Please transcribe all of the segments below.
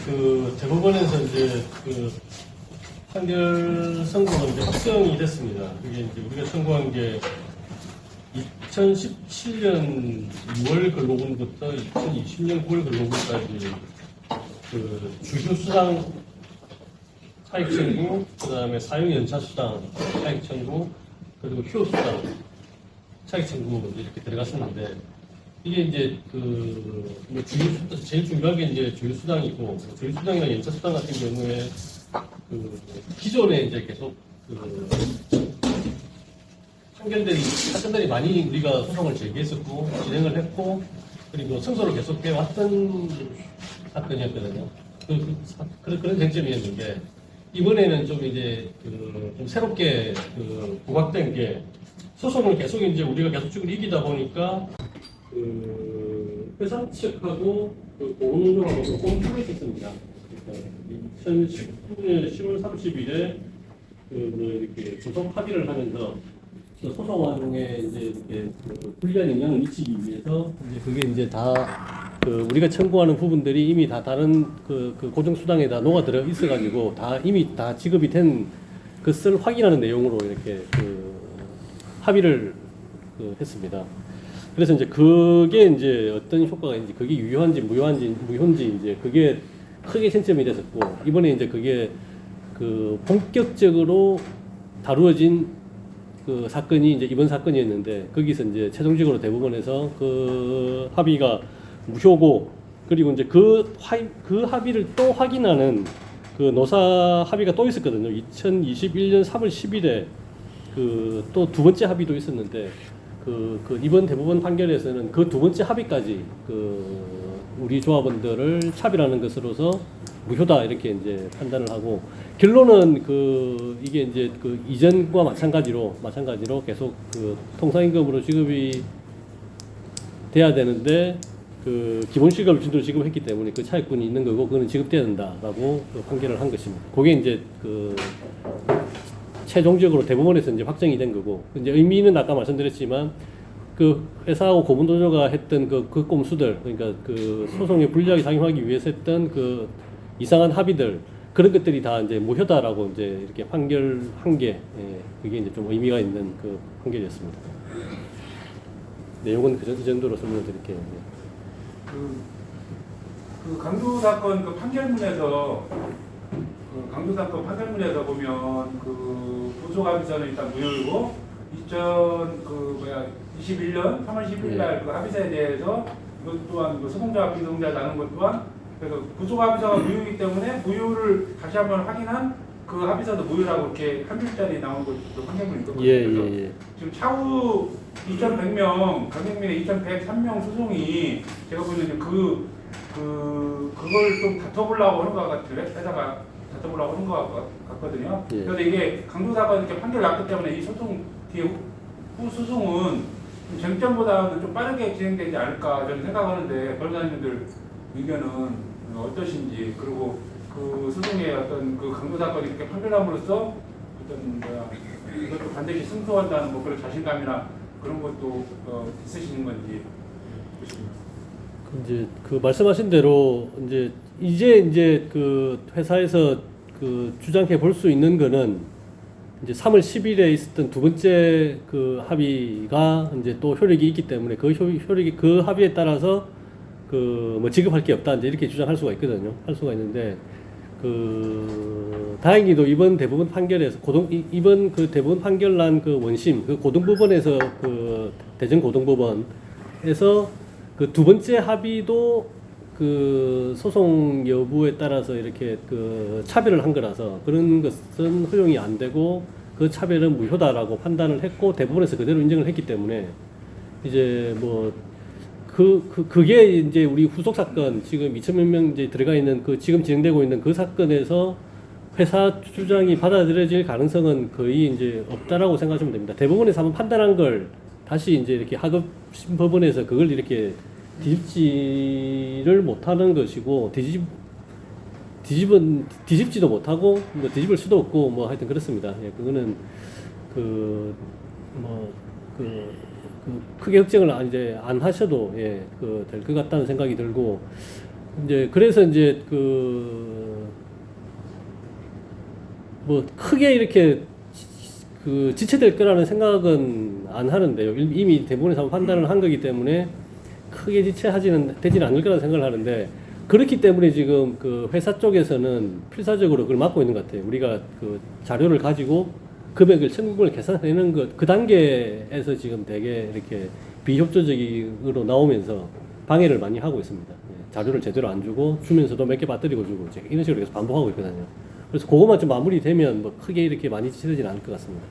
그 대법원에서 이제 그 판결 선고가 이제 확정이 됐습니다. 그게 이제 우리가 청구한 게 2017년 6월 근로금부터 2020년 9월 근로금까지 그 주휴수당 차익 청구, 그 다음에 사용연차수당 차익 청구, 그리고 휴수당 차익 청구 이렇게 들어갔었는데, 이게 이제 뭐 제일 중요한 게 이제 주휴수당이고, 주휴수당이나 연차수당 같은 경우에 기존에 이제 계속 사건들이 많이 우리가 소송을 제기했었고 진행을 했고, 그리고 승소를 계속 해왔던 사건이었거든요. 그런 쟁점이었는데, 이번에는 좀 이제 좀 새롭게 부각된 게, 소송을 계속 이제 우리가 계속 쭉 이기다 보니까 회사 측하고 공동조합하고 공조가 있었습니다. 2019년 10월 30일에 이렇게 조속 합의를 하면서 소송 과정에 이제 이렇게 불리한 영향을 미치기 위해서 이제 그게 이제 다 우리가 청구하는 부분들이 이미 다 다른 고정 수당에 다 녹아들어 있어가지고 이미 다 지급이 된 것을 확인하는 내용으로 이렇게 합의를 했습니다. 그래서 이제 그게 이제 어떤 효과가 있는지, 그게 유효한지 무효한지 이제 그게 크게 쟁점이 됐었고, 이번에 이제 그게 본격적으로 다루어진 사건이 이제 이번 사건이었는데, 거기서 이제 최종적으로 대법원에서 합의가 무효고, 그리고 이제 그 합의를 또 확인하는 노사 합의가 또 있었거든요. 2021년 3월 10일에 또 두 번째 합의도 있었는데, 이번 대법원 판결에서는 그 두 번째 합의까지 우리 조합원들을 차별하는 것으로서 무효다 이렇게 이제 판단을 하고, 결론은 이게 이제 이전과 마찬가지로 계속 통상임금으로 지급이 돼야 되는데, 기본 시급을 준대로 지급했기 때문에 그 차익분이 있는 거고, 그거는 지급돼야 된다라고 판결을 한 것입니다. 그게 이제 최종적으로 대법원에서 이제 확정이 된 거고, 이제 의미는 아까 말씀드렸지만 회사하고 고분노조가 했던 그 꼼수들, 그러니까 소송에 불리하게 작용하기 위해서 했던 이상한 합의들, 그런 것들이 다 이제 무효다라고 이제 이렇게 판결한 게, 그게 이제 좀 의미가 있는 판결이었습니다. 내용은 이 정도로 설명을 드릴게요. 강도 사건 판결문에서 보면 부속합의서는 일단 무효이고, 21년 3월 10일 날 합의서에 대해서 이것 또한 소송자와 비소송자 나눈 것 또한, 그래서 부속합의서가 무효이기 때문에 무효를 다시 한번 확인한 합의서도 무효라고 이렇게 한 줄짜리 나온 것도 판결문이 있거든요. 예. 지금 차후 2,100명, 강경민의 2,103명 소송이 제가 보기에는 그걸 좀 다퉈보려고 하는 것 같아요. 회사가 다퉈보려고 하는 것 같거든요. 예. 그래서 이게 강도사가 이렇게 판결 났기 때문에 이 소송 뒤에 후 소송은 쟁점보다는 좀 빠르게 진행되지 않을까 저는 생각하는데, 변호사님들 의견은 어떠신지, 그리고 소송의 어떤 강도 사건이 이렇게 판결함으로써 이것도 반드시 승소한다는 그런 자신감이나 그런 것도 있으신 건지 보십니다. 이제 말씀하신 대로 이제 회사에서 주장해 볼 수 있는 거는, 이제 3월 10일에 있었던 두 번째 합의가 이제 또 효력이 있기 때문에 그 합의에 따라서 뭐 지급할 게 없다 이제 이렇게 주장할 수가 있거든요. 할 수가 있는데, 다행히도 이번 대법원 판결에서 이번 대법원 판결 난 원심 고등법원에서 대전 고등법원에서 두 번째 합의도 소송 여부에 따라서 이렇게 차별을 한 거라서, 그런 것은 허용이 안 되고 그 차별은 무효다라고 판단을 했고, 대법원에서 그대로 인정을 했기 때문에, 이제 뭐 그게 이제 우리 후속 사건, 지금 2,000몇 명 이제 들어가 있는 지금 진행되고 있는 사건에서 회사 주장이 받아들여질 가능성은 거의 이제 없다라고 생각하시면 됩니다. 대법원에서 한번 판단한 걸 다시 이제 이렇게 하급 법원에서 그걸 이렇게 뒤집지를 못하는 것이고, 뒤집지도 못하고 뭐 뒤집을 수도 없고 뭐 하여튼 그렇습니다. 예, 그거는 크게 걱정을 이제 안 하셔도 될 것 같다는 생각이 들고, 이제 그래서 이제 뭐 크게 이렇게 지체될 거라는 생각은 안 하는데요. 이미 대부분의 사람 판단을 한 거기 때문에 크게 되지는 않을 거라는 생각을 하는데, 그렇기 때문에 지금 그 회사 쪽에서는 필사적으로 그걸 막고 있는 것 같아요. 우리가 그 자료를 가지고 금액을 청구를 계산해내는 그 단계에서 지금 되게 이렇게 비협조적으로 나오면서 방해를 많이 하고 있습니다. 예, 자료를 제대로 안 주면서도 몇 개 빠뜨리고 주고 이런 식으로 계속 반복하고 있거든요. 그래서 그것만 좀 마무리되면 뭐 크게 이렇게 많이 지체되지는 않을 것 같습니다.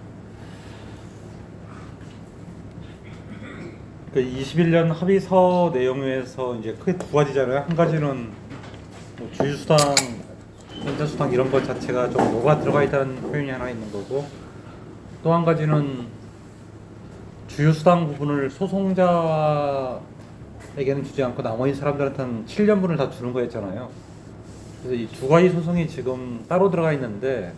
그 21년 합의서 내용에서 이제 크게 두 가지잖아요. 한 가지는 뭐 주휴수당, 연장수당 이런 것 자체가 좀 녹아 들어가 있다는 표현이 하나 있는 거고, 또 한 가지는 주휴수당 부분을 소송자에게는 주지 않고 나머지 사람들한테는 7년분을 다 주는 거였잖아요. 그래서 이 두 가지 소송이 지금 따로 들어가 있는데,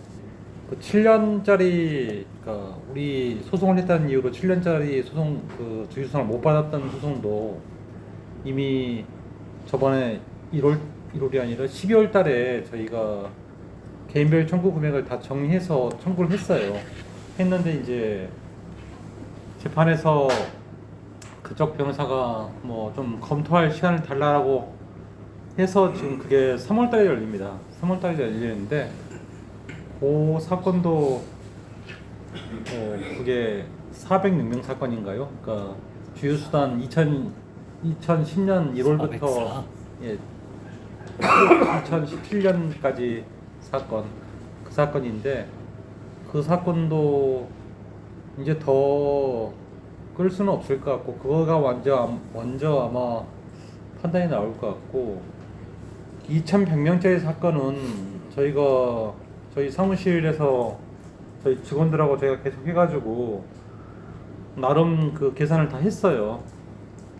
그 7년짜리, 그러니까 우리 소송을 했다는 이유로 7년짜리 소송, 그 주휴수당을 못 받았던 소송도 이미 저번에 1월이 아니라 12월 달에 저희가 개인별 청구 금액을 다 정리해서 청구를 했는데 이제 재판에서 그쪽 변호사가 뭐 좀 검토할 시간을 달라고 해서 지금 그게 3월 달에 열립니다. 3월 달에 열리는데, 그 사건도 그게 406명 사건인가요? 그러니까 주휴수단 2010년 1월부터 2017년까지 그 사건인데, 그 사건도 이제 더 끌 수는 없을 것 같고, 그거가 먼저 아마 판단이 나올 것 같고, 2,100명짜리 사건은 저희 사무실에서 저희 직원들하고 저희가 계속 해가지고 나름 그 계산을 다 했어요.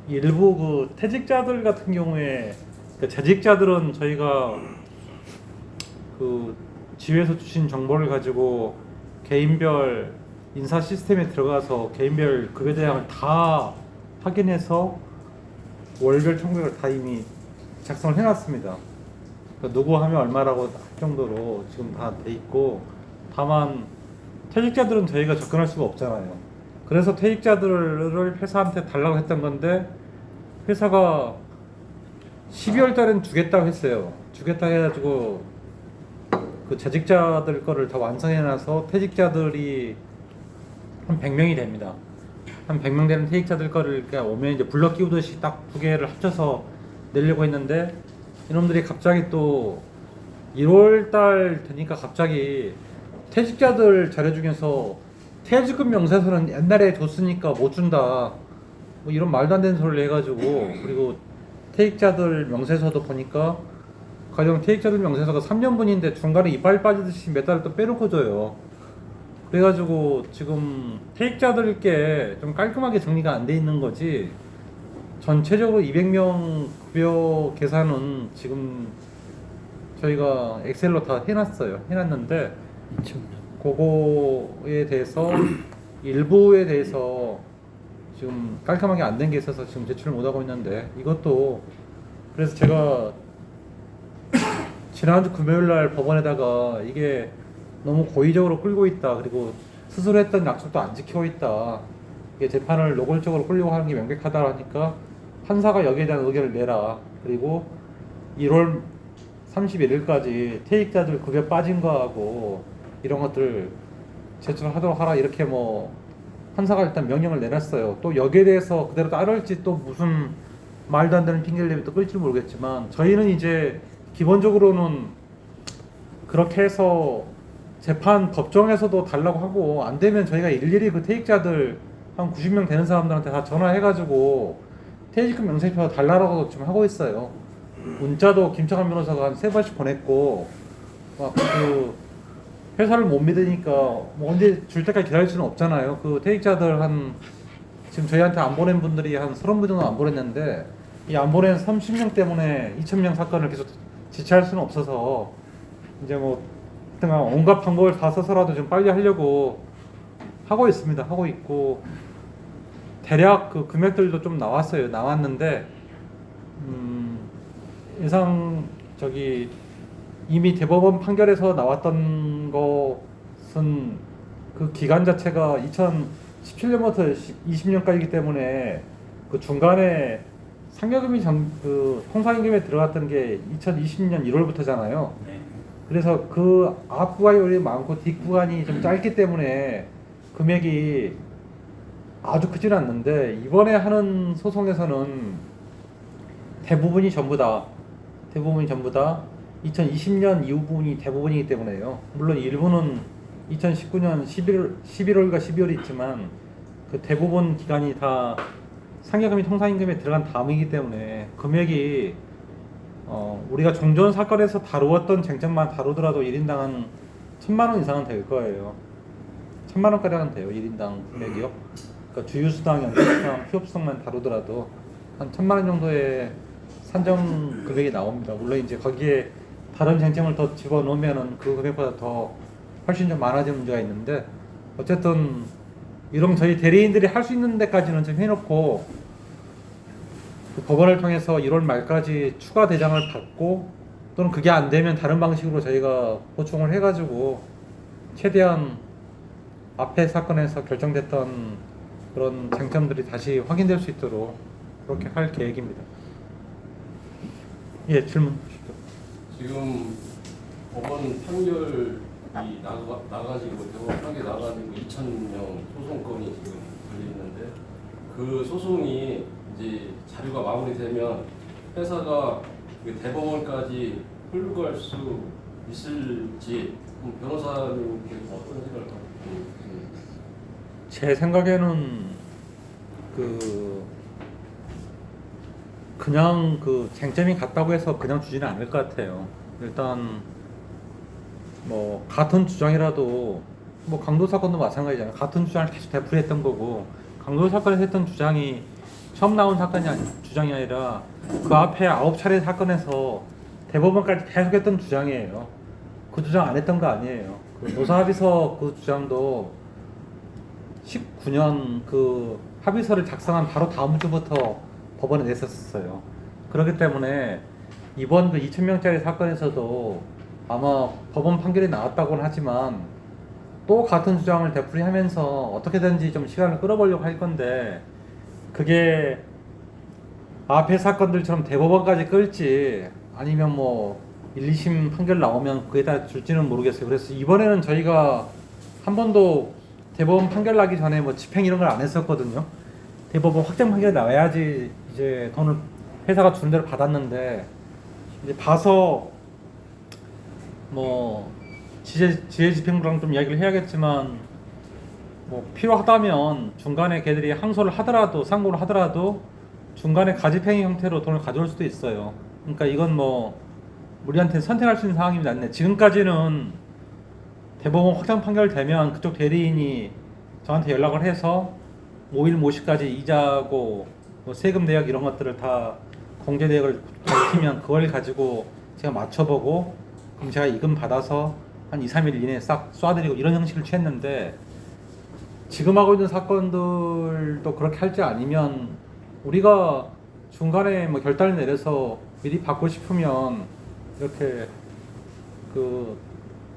일부 그 퇴직자들 같은 경우에, 그 재직자들은 저희가 그 지회에서 주신 정보를 가지고 개인별 인사 시스템에 들어가서 개인별 급여 대상을 다 확인해서 월별 청구를 다 이미 작성을 해놨습니다. 그러니까 누구 하면 얼마라고 할 정도로 지금 다 돼 있고, 다만 퇴직자들은 저희가 접근할 수가 없잖아요. 그래서 퇴직자들을 회사한테 달라고 했던 건데, 회사가 12월 달엔 주겠다고 했어요. 주겠다 해가지고 그 재직자들 거를 다 완성해놔서 퇴직자들이 한 100명이 됩니다. 한 100명 되는 퇴직자들 거를 그냥 오면 이제 블럭 끼우듯이 딱 두 개를 합쳐서 내려고 했는데, 이놈들이 갑자기 또 1월 달 되니까 갑자기 퇴직자들 자료 중에서 퇴직금 명세서는 옛날에 줬으니까 못 준다, 뭐 이런 말도 안 되는 소리를 해가지고, 그리고 퇴직자들 명세서도 보니까 가령 퇴직자들 명세서가 3년분인데 중간에 이빨 빠지듯이 몇 달을 또 빼놓고 줘요. 그래가지고 지금 퇴직자들께 좀 깔끔하게 정리가 안 돼 있는 거지, 전체적으로 200명 급여 계산은 지금 저희가 엑셀로 다 해놨는데, 그거에 대해서 일부에 대해서 지금 깔끔하게 안 된 게 있어서 지금 제출을 못 하고 있는데, 이것도 그래서 제가 지난주 금요일날 법원에다가 이게 너무 고의적으로 끌고 있다, 그리고 스스로 했던 약속도 안 지키고 있다, 이게 재판을 노골적으로 끌려고 하는 게 명백하다 하니까 판사가 여기에 대한 의견을 내라, 그리고 1월 31일까지 퇴직자들 급여 빠진 거하고 이런 것들 제출하도록 하라, 이렇게 뭐 판사가 일단 명령을 내놨어요. 또 여기에 대해서 그대로 따를지 또 무슨 말도 안 되는 핑계를 내면 또 끌지 모르겠지만, 저희는 이제 기본적으로는 그렇게 해서 재판 법정에서도 달라고 하고, 안 되면 저희가 일일이 그 퇴직자들 한 90명 되는 사람들한테 다 전화해가지고 퇴직금 명세표 달라고 지금 하고 있어요. 문자도 김창환 변호사가 한 3번씩 보냈고, 막 그 회사를 못 믿으니까 뭐 언제 줄 때까지 기다릴 수는 없잖아요. 그 퇴직자들 지금 저희한테 안 보낸 분들이 한 30분 정도 안 보냈는데, 이 안 보낸 30명 때문에 2,000명 사건을 계속 지체할 수는 없어서 이제 뭐 등등 온갖 방법을 다 써서라도 좀 빨리 하려고 하고 있습니다. 하고 있고, 대략 그 금액들도 좀 나왔는데 예상 저기 이미 대법원 판결에서 나왔던 것은 그 기간 자체가 2017년부터 20년까지이기 때문에 그 중간에 상여금이 그 통상임금에 들어갔던 게 2020년 1월부터잖아요. 네. 그래서 그 앞 구간이 많고 뒷 구간이 좀 짧기 때문에 금액이 아주 크지는 않는데, 이번에 하는 소송에서는 대부분이 전부 다 2020년 이후 부분이 대부분이기 때문에요. 물론 일부는 2019년 11월과 12월이 있지만 그 대부분 기간이 다 상여금이 통상임금에 들어간 다음이기 때문에 금액이 우리가 종전 사건에서 다루었던 쟁점만 다루더라도 1인당 한 1,000만 원 이상은 될 거예요. 1,000만 원까지는 돼요. 1인당 금액이요. 그러니까 주유수당, 연료수당, 휴업수당만 다루더라도 한 1,000만 원 정도의 산정 금액이 나옵니다. 물론 이제 거기에 다른 쟁점을 더 집어넣으면은 그 금액보다 더 훨씬 좀 많아지는 문제가 있는데, 어쨌든 이런 저희 대리인들이 할 수 있는 데까지는 좀 해놓고 그 법원을 통해서 1월 말까지 추가 대장을 받고, 또는 그게 안 되면 다른 방식으로 저희가 보충을 해가지고 최대한 앞에 사건에서 결정됐던 그런 쟁점들이 다시 확인될 수 있도록 그렇게 할 계획입니다. 예, 질문 주시죠. 지금 법원 판결이 나가지고 대법원 판결 나가지고 2,000명 소송건이 지금 걸려 있는데, 그 소송이 이제 자료가 마무리되면 회사가 그 대법원까지 끌고 갈 수 있을지 변호사님께서 어떤 생각을 갖고 계십니까? 제 생각에는 그냥 그 쟁점이 같다고 해서 그냥 주지는 않을 것 같아요. 일단 뭐 같은 주장이라도, 뭐 강도 사건도 마찬가지잖아요. 같은 주장을 계속 되풀이했던 거고, 강도 사건에서 했던 주장이 처음 나온 주장이 아니라 그 앞에 9차례 사건에서 대법원까지 계속했던 주장이에요. 그 주장 안 했던 거 아니에요. 그 노사합의서 그 주장도 19년 그 합의서를 작성한 바로 다음 주부터 법원에 냈었어요. 그렇기 때문에 이번 그 2,000명짜리 사건에서도 아마 법원 판결이 나왔다고는 하지만 또 같은 주장을 되풀이하면서 어떻게든지 좀 시간을 끌어보려고 할 건데, 그게 앞에 사건들처럼 대법원까지 끌지 아니면 뭐 1, 2심 판결 나오면 그에 따라 줄지는 모르겠어요. 그래서 이번에는 저희가 한 번도 대법원 판결 나기 전에 뭐 집행 이런 걸 안 했었거든요. 대법원 확정 판결 나와야지 이제 돈을 회사가 주는 대로 받았는데, 이제 봐서 뭐 지혜 집행부랑 좀 이야기를 해야겠지만, 뭐 필요하다면 중간에 걔들이 항소를 하더라도, 상고를 하더라도 중간에 가집행위 형태로 돈을 가져올 수도 있어요. 그러니까 이건 뭐 우리한테 선택할 수 있는 상황입니다. 근데 지금까지는 대법원 확정 판결 되면 그쪽 대리인이 저한테 연락을 해서 모일 모시까지 이자고 뭐 세금 내역 이런 것들을 다 공제 내역을 밝히면 그걸 가지고 제가 맞춰보고, 그럼 제가 이금 받아서 한 2, 3일 이내에 싹 쏴드리고 이런 형식을 취했는데, 지금 하고 있는 사건들도 그렇게 할지 아니면 우리가 중간에 뭐 결단을 내려서 미리 받고 싶으면 이렇게 그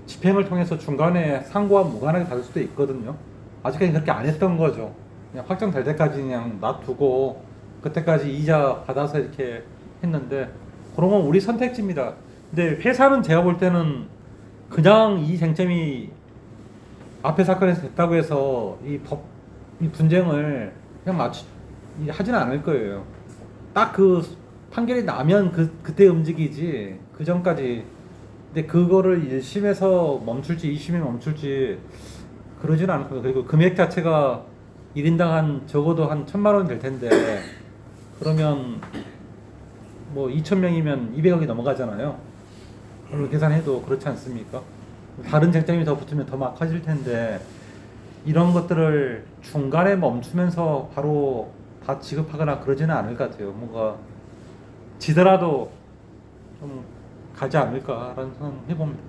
집행을 통해서 중간에 상고와 무관하게 다룰 수도 있거든요. 아직까지 그렇게 안 했던 거죠. 그냥 확정될 때까지 그냥 놔두고 그때까지 이자 받아서 이렇게 했는데, 그런 건 우리 선택지입니다. 근데 회사는 제가 볼 때는 그냥 이 쟁점이 앞에 사건에서 됐다고 해서 이 분쟁을 그냥 하지는 않을 거예요. 딱 그 판결이 나면 그때 움직이지, 그 전까지. 근데 그거를 1심에서 멈출지 2심에 멈출지 그러지는 않을 거예요. 그리고 금액 자체가 1인당 한 적어도 한 1,000만 원 될 텐데, 그러면 뭐 2,000명이면 200억이 넘어가잖아요. 오늘 계산해도 그렇지 않습니까? 다른 쟁점이 더 붙으면 더 막 커질 텐데, 이런 것들을 중간에 멈추면서 바로 다 지급하거나 그러지는 않을 것 같아요. 뭔가 지더라도 좀 가지 않을까라는 생각 해봅니다.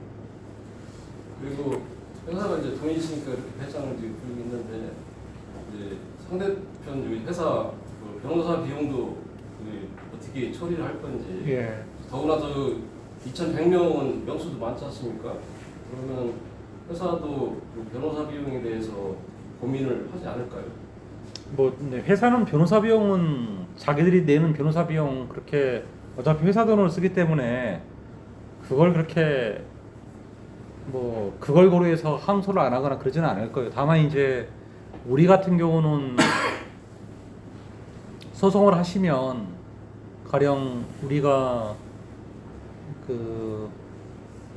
그리고 회사가 이제 돈이 있으니까 이렇게 배짱을 지금 부리고 있는데, 이제 상대편 여기 회사 그 변호사 비용도 어떻게 처리를 할 건지. 예. 더구나도 2,100명은 명수도 많지 않습니까? 그러면 회사도 그 변호사 비용에 대해서 고민을 하지 않을까요? 뭐 네, 회사는 변호사 비용은 자기들이 내는 변호사 비용 그렇게 어차피 회사 돈을 쓰기 때문에 그걸 그렇게 뭐 그걸 고려해서 항소를 안 하거나 그러지는 않을 거예요. 다만 이제 우리 같은 경우는 소송을 하시면 가령 우리가 그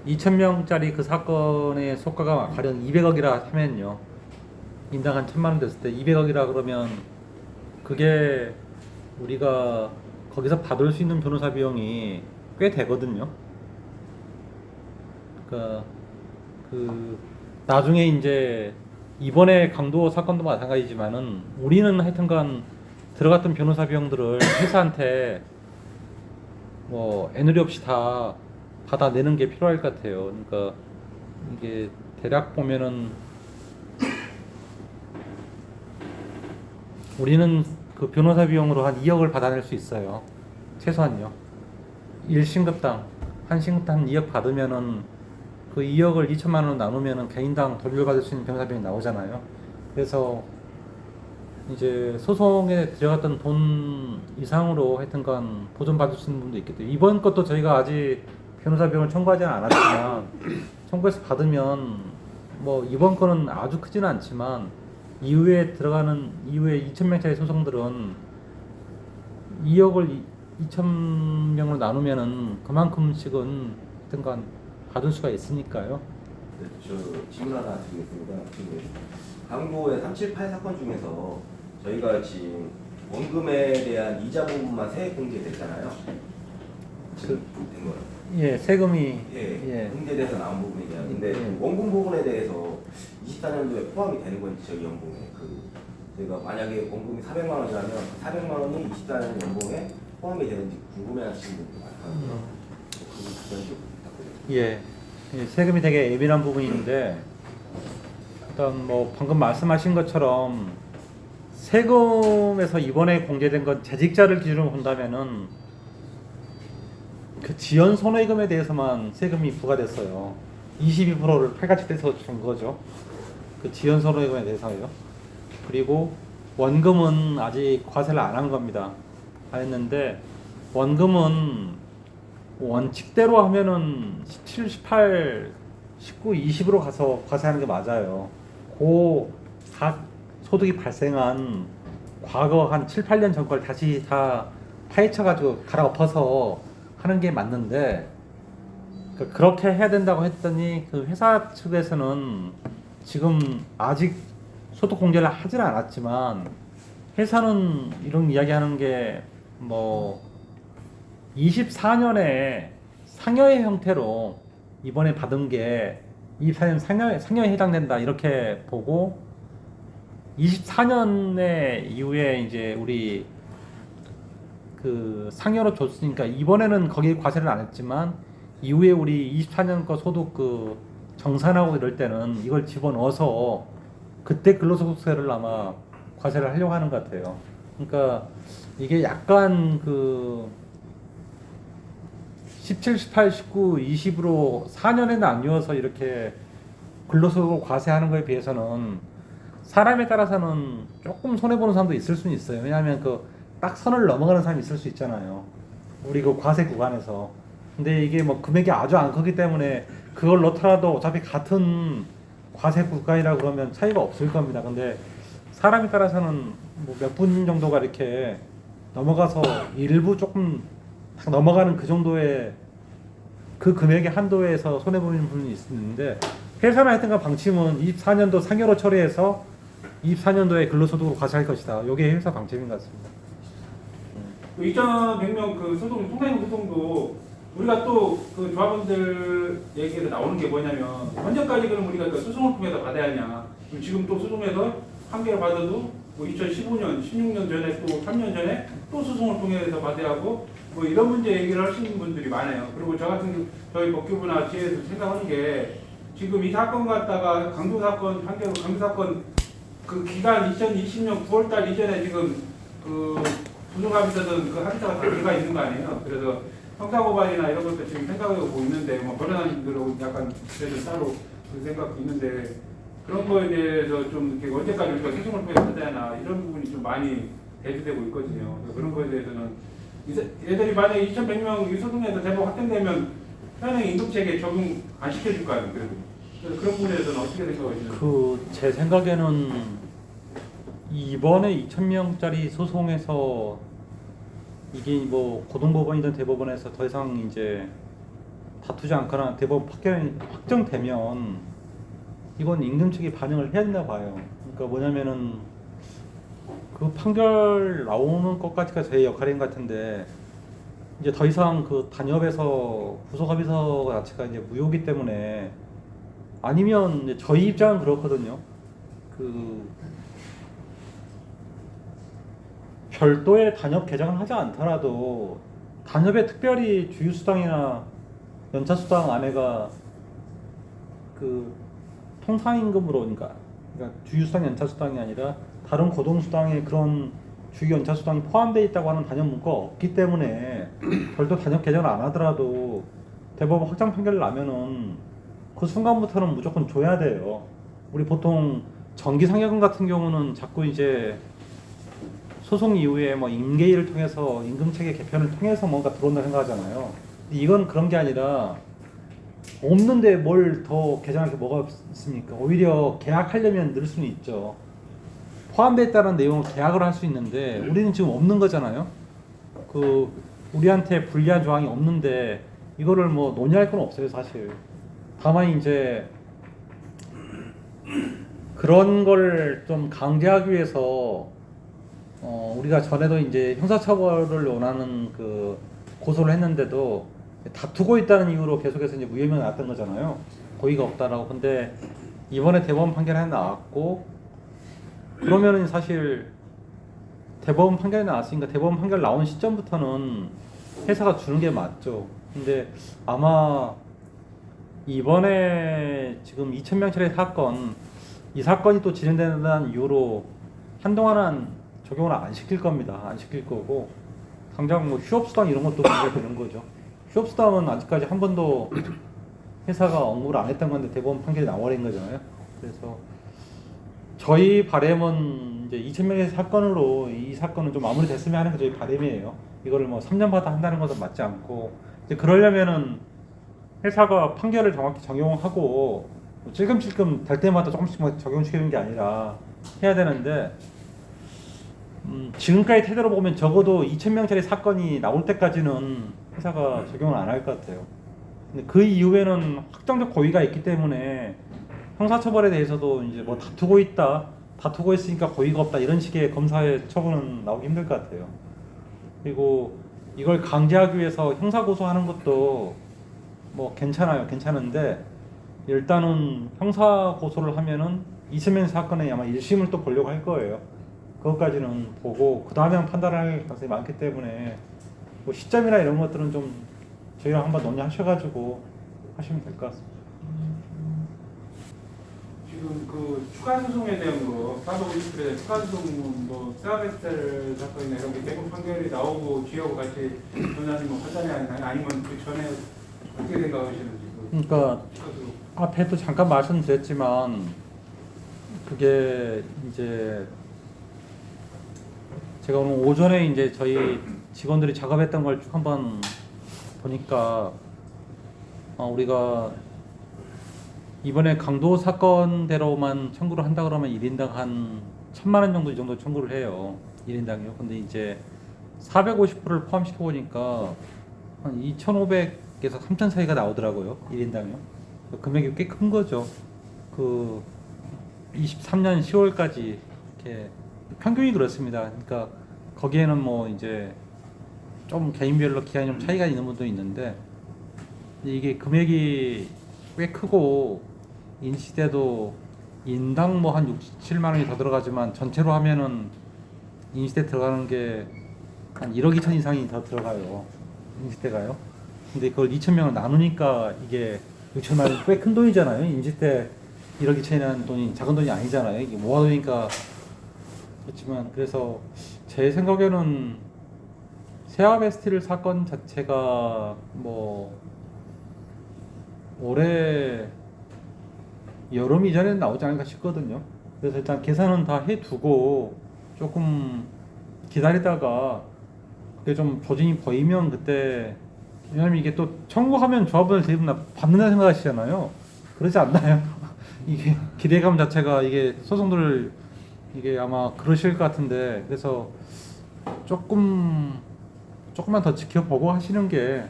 2,000명짜리 그 사건의 속가가 가령 200억이라 하면요. 인당 한 1,000만 원 됐을 때 200억이라 그러면 그게 우리가 거기서 받을 수 있는 변호사 비용이 꽤 되거든요. 그러니까 그 나중에 이제 이번에 강도 사건도 마찬가지지만은 우리는 하여튼간 들어갔던 변호사 비용들을 회사한테 뭐 애누리 없이 다 받아내는 게 필요할 것 같아요. 그러니까 이게 대략 보면은 우리는 그 변호사 비용으로 한 2억을 받아낼 수 있어요. 최소한요. 1신급당 한 신급당 한 2억 받으면은 그 2억을 2천만 원으로 나누면은 개인당 돌려받을 수 있는 변호사 비용이 나오잖아요. 그래서 이제 소송에 들어갔던 돈 이상으로 하여튼간 보존받을 수 있는 분도 있겠죠. 이번 것도 저희가 아직 변호사 비용을 청구하지는 않았지만 청구해서 받으면 뭐 이번 거는 아주 크지는 않지만 이후에 2,000명짜리 소송들은 2억을 2,000명으로 나누면은 그만큼씩은 하여튼간 받을 수가 있으니까요. 네, 저 질문 하나 드리겠습니다. 지금 강도의 378 사건 중에서 저희가 지금 원금에 대한 이자 부분만 세액 공제됐잖아요. 지금 된 거예요. 예, 세금이 예, 공제돼서 나온 부분이냐. 근데 예. 원금 부분에 대해서 24년도에 포함이 되는 건지 저희 연봉에 저희가 만약에 원금이 400만 원이라면 400만 원이 24년 연봉에 포함이 되는지 궁금해하시는 분들 많거든요. 그 부분 좀 부탁드립니다. 예, 예, 세금이 되게 예민한 부분인데 일단 뭐 방금 말씀하신 것처럼 세금에서 이번에 공제된 건 재직자를 기준으로 본다면은 그 지연 손해금에 대해서만 세금이 부과됐어요. 22%를 팔같이 떼서 준 거죠. 그 지연 손해금에 대해서요. 그리고 원금은 아직 과세를 안 한 겁니다. 안 했는데 원금은 원칙대로 하면은 17, 18, 19, 20으로 가서 과세하는 게 맞아요. 각 소득이 발생한 과거 한 7, 8년 전 걸 다시 다 파헤쳐가지고 갈아엎어서 하는 게 맞는데 그렇게 해야 된다고 했더니 그 회사 측에서는 지금 아직 소득 공제를 하지는 않았지만 회사는 이런 이야기하는 게 뭐 24년에 상여의 형태로 이번에 받은 게 24년 상여에 해당된다 이렇게 보고 24년에 이후에 이제 우리 그 상여로 줬으니까 이번에는 거기에 과세를 안 했지만 이후에 우리 24년 거 소득 그 정산하고 이럴 때는 이걸 집어넣어서 그때 근로소득세를 아마 과세를 하려고 하는 것 같아요. 그러니까 이게 약간 그 17, 18, 19, 20으로 4년에 나뉘어서 이렇게 근로소득을 과세하는 거에 비해서는 사람에 따라서는 조금 손해보는 사람도 있을 수는 있어요. 왜냐하면 그 딱 선을 넘어가는 사람이 있을 수 있잖아요. 우리 그 과세 구간에서. 근데 이게 뭐 금액이 아주 안 크기 때문에 그걸 넣더라도 어차피 같은 과세 구간이라 그러면 차이가 없을 겁니다. 근데 사람에 따라서는 뭐 몇 분 정도가 이렇게 넘어가서 일부 조금 딱 넘어가는 그 정도의 그 금액의 한도에서 손해보는 분이 있는데 회사는 하여튼간 방침은 24년도 상여로 처리해서 24년도에 근로소득으로 과세할 것이다. 이게 회사 방침인 것 같습니다. 2,100명 그 소송, 통행 소송도 우리가 또 그 조합원들 얘기로 나오는 게 뭐냐면 언제까지 그럼 우리가 그 소송을 통해서 받아야 하냐. 지금 또 소송에서 판결을 받아도 뭐 2015년, 16년 전에 또 3년 전에 또 소송을 통해서 받아야 하고 뭐 이런 문제 얘기를 하시는 분들이 많아요. 그리고 저 같은 경우 저희 법규부나 지에서 생각하는 게 지금 이 사건 갖다가 강도 사건, 판결 강도 사건 그 기간 2020년 9월달 이전에 지금 그 부속합의서든 그 합의서가 다 들어가 있는 거 아니에요. 그래서 형사고발이나 이런 것도 지금 생각해보고 있는데 뭐 변호사님들하고 약간 그래도 따로 그 생각도 있는데 그런 거에 대해서 좀 이렇게 언제까지 우리가 소송을 통해서 하야 하나 이런 부분이 좀 많이 대두되고 있거든요. 그래서 그런 거에 대해서는 얘들이 만약에 2,100명 이 소송에서 제법 확정되면 현행 임금체계 적용 안 시켜줄 거 아니에요. 그래서 그런 부분에 대해서는 어떻게 생각하시나요? 제 생각에는 이번에 2,000명짜리 소송에서 이게 뭐 고등법원이든 대법원에서 더 이상 이제 다투지 않거나 대법원 판결이 확정되면 이건 임금 측이 반영을 해야 된다 봐요. 그러니까 뭐냐면은 그 판결 나오는 것까지가 제 역할인 것 같은데 이제 더 이상 그 단협에서 부속합의서 자체가 이제 무효기 때문에 아니면 이제 저희 입장은 그렇거든요. 그 별도의 단협 개정을 하지 않더라도 단협에 특별히 주휴수당이나 연차수당 안에가 그 통상임금으로 그러니까 주휴수당 연차수당이 아니라 다른 고동수당에 그런 주휴 연차수당이 포함되어 있다고 하는 단협 문구가 없기 때문에 별도 단협 개정을 안 하더라도 대법원 확정 판결을 나면은 그 순간부터는 무조건 줘야 돼요. 우리 보통 정기상여금 같은 경우는 자꾸 이제 소송 이후에 뭐 임계일을 통해서 임금체계 개편을 통해서 뭔가 들어온다 생각하잖아요. 이건 그런 게 아니라 없는데 뭘 더 개정할 게 뭐가 있습니까? 오히려 계약하려면 늘 수는 있죠. 포함되어 있다는 내용을 계약을 할 수 있는데 우리는 지금 없는 거잖아요. 그 우리한테 불리한 조항이 없는데 이거를 뭐 논의할 건 없어요, 사실. 다만 이제 그런 걸 좀 강제하기 위해서 우리가 전에도 이제 형사처벌을 원하는 그 고소를 했는데도 다투고 있다는 이유로 계속해서 이제 무혐의가 나왔던 거잖아요. 고의가 없다라고. 근데 이번에 대법원 판결이 나왔고 그러면은 사실 대법원 판결이 나왔으니까 대법원 판결 나온 시점부터는 회사가 주는 게 맞죠. 근데 아마 이번에 지금 2,000명짜리 사건 이 사건이 또 진행되는 이유로 한동안은 적용을 안 시킬 겁니다. 안 시킬 거고 당장 뭐 휴업수당 이런 것도 문제가 되는 거죠. 휴업수당은 아직까지 한 번도 회사가 언급을 안 했던 건데 대법원 판결이 나와버린 거잖아요. 그래서 저희 바람은 이제 2,000명의 사건으로 이 사건은 좀 마무리됐으면 하는 게 저희 바람이에요. 이거를 뭐 3년마다 한다는 것은 맞지 않고 이제 그러려면은 회사가 판결을 정확히 적용하고 찔끔찔끔 될 때마다 조금씩 적용시키는 게 아니라 해야 되는데 지금까지 태도로 보면 적어도 2,000명짜리 사건이 나올 때까지는 회사가 적용을 안 할 것 같아요. 근데 그 이후에는 확정적 고의가 있기 때문에 형사처벌에 대해서도 이제 뭐 다투고 있으니까 고의가 없다 이런 식의 검사의 처분은 나오기 힘들 것 같아요. 그리고 이걸 강제하기 위해서 형사고소하는 것도 뭐 괜찮은데 일단은 형사고소를 하면은 2,000명 사건에 아마 1심을 또 보려고 할 거예요. 그것까지는 보고 그 다음에 판단을 할 가능성이 많기 때문에 뭐 시점이나 이런 것들은 좀 저희랑 한번 논의하셔가지고 하시면 될 것 같습니다. 지금 그 추가 소송에 대한 거, 450불에 추가 소송 뭐 세아베스텔 사건이나 이런 게 대법 판결이 나오고 뒤하고 같이 변호사님 뭐 판단이 아니면 그 전에 어떻게 생각하시는지. 그러니까 앞에도 잠깐 말씀드렸지만 그게 이제 제가 오늘 오전에 이제 저희 직원들이 작업했던 걸 쭉 한번 보니까 우리가 이번에 강도 사건대로만 청구를 한다 그러면 1인당 한 1,000만 원 정도 이 정도 청구를 해요. 1인당이요. 근데 이제 450%를 포함시켜 보니까 한 2,500에서 3,000 사이가 나오더라고요. 1인당이요. 그 금액이 꽤 큰 거죠. 그 23년 10월까지 이렇게 평균이 그렇습니다. 그러니까 거기에는 뭐 이제 좀 개인별로 기한이 좀 차이가 있는 분도 있는데 이게 금액이 꽤 크고 인시대도 인당 뭐 한 67만 원이 더 들어가지만 전체로 하면은 인시대 들어가는 게 한 1억 2천 이상이 더 들어가요. 인시대가요. 근데 그걸 2,000명을 나누니까 이게 6천만 원이 꽤 큰 돈이잖아요. 인시대 1억 2천이라는 돈이 작은 돈이 아니잖아요. 이게 모아두니까 그렇지만 그래서 제 생각에는 세아베스틸 사건 자체가 뭐 올해 여름 이전에 나오지 않을까 싶거든요. 그래서 일단 계산은 다 해두고 조금 기다리다가 그게 좀 조짐이 보이면 그때, 왜냐면 이게 또 청구하면 조합원을 대부분 다 받는다 생각하시잖아요. 그러지 않나요? 이게 기대감 자체가 이게 소송들 이게 아마 그러실 것 같은데, 그래서 조금만 더 지켜보고 하시는 게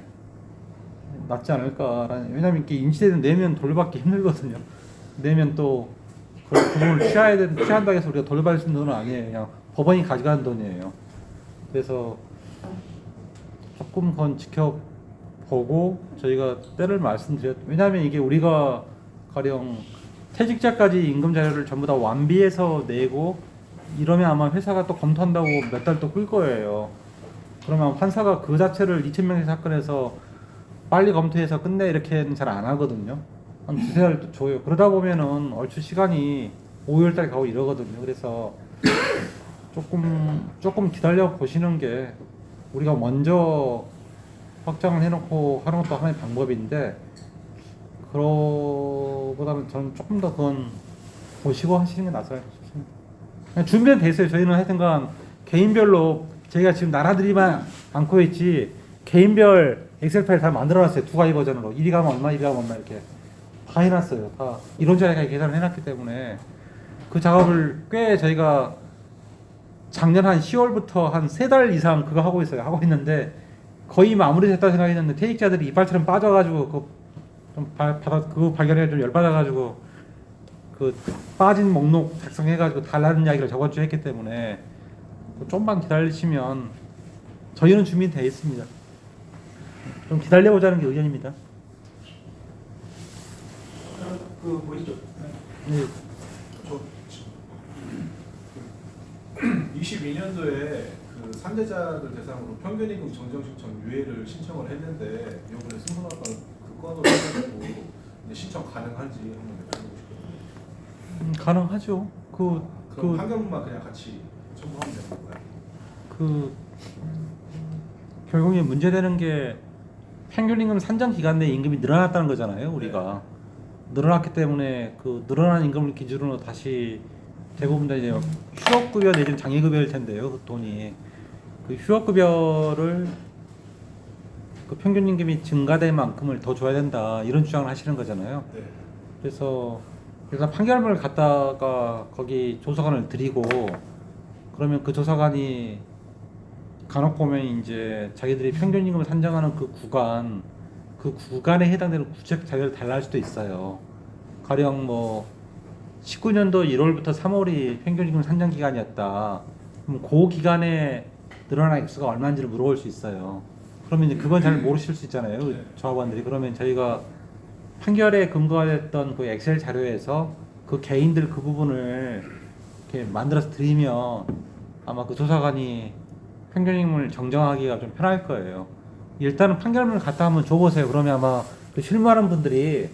낫지 않을까라는. 왜냐면 이게 임시대는 내면 돌려받기 힘들거든요. 내면 또 그 부분을 취한다고 해서 우리가 돌려받을 수 있는 돈은 아니에요. 그냥 법원이 가져가는 돈이에요. 그래서 조금 건 지켜보고 저희가 때를 말씀드렸. 왜냐하면 이게 우리가 가령 퇴직자까지 임금 자료를 전부 다 완비해서 내고 이러면 아마 회사가 또 검토한다고 몇 달 또 끌 거예요. 그러면 판사가 그 자체를 2,000명의 사건에서 빨리 검토해서 끝내 이렇게는 잘 안 하거든요. 한 두세 달 줘요. 그러다 보면은 얼추 시간이 5월달 가고 이러거든요. 그래서 조금 기다려 보시는 게 우리가 먼저 확장을 해놓고 하는 것도 하나의 방법인데, 그거보다는 저는 조금 더 그건 보시고 하시는 게 낫을 싶습니다. 그냥 준비는 돼 있어요. 저희는 하여튼간 개인별로 저희가 지금 나라들이만 않고 있지 개인별 엑셀 파일 다 만들어놨어요. 두 가지 버전으로 1위 가면 얼마, 2위 가면 얼마 이렇게 다 해놨어요. 다 이론적으로 계산을 해놨기 때문에 그 작업을 꽤 저희가 작년 한 10월부터 한 3달 이상 그거 하고 있어요. 하고 있는데 거의 마무리됐다 생각했는데 퇴직자들이 이빨처럼 빠져가지고 그거 발견해 좀 열받아가지고 그 빠진 목록 작성해가지고 달라는 이야기를 저번 주에 했기 때문에 좀만 기다리시면 저희는 준비되어 있습니다. 좀 기다려보자는 게 의견입니다. 그 보이죠? 네. 저 22년도에 그 상대자들 대상으로 평균임금 정정 신청 유예를 신청을 했는데 이번에 승소나건 그 건으로 해가지고 이제 신청 가능한지 한번 여쭤보고 싶거든요. 가능하죠. 그럼 판결문만 그냥 같이 첨부하면 되는 건가요? 결국에 문제되는 게 평균임금 산정 기간 내 임금이 늘어났다는 거잖아요. 우리가 늘어났기 때문에 그 늘어난 임금을 기준으로 다시 대부분 다 이제 휴업급여 내지는 장애급여일 텐데요. 그 돈이 그 휴업급여를 그 평균임금이 증가된 만큼을 더 줘야 된다 이런 주장을 하시는 거잖아요. 네. 그래서 일단 판결문을 갖다가 거기 조사관을 드리고 그러면 그 조사관이 간혹 보면 이제 자기들이 평균임금을 산정하는 그 구간에 해당되는 구체적 자료를 달라할 수도 있어요. 가령 뭐 19년도 1월부터 3월이 평균임금 산정 기간이었다. 그럼 그 기간에 늘어난 액수가 얼마인지를 물어볼 수 있어요. 그러면 이제 그건 잘 모르실 수 있잖아요. 네. 조합원들이. 그러면 저희가 판결에 근거가 됐던 그 엑셀 자료에서 그 개인들 그 부분을 이렇게 만들어서 드리면 아마 그 조사관이 평균임금을 정정하기가 좀 편할 거예요. 일단은 판결문을 갖다 한번 줘보세요. 그러면 아마 그 실무하는 분들이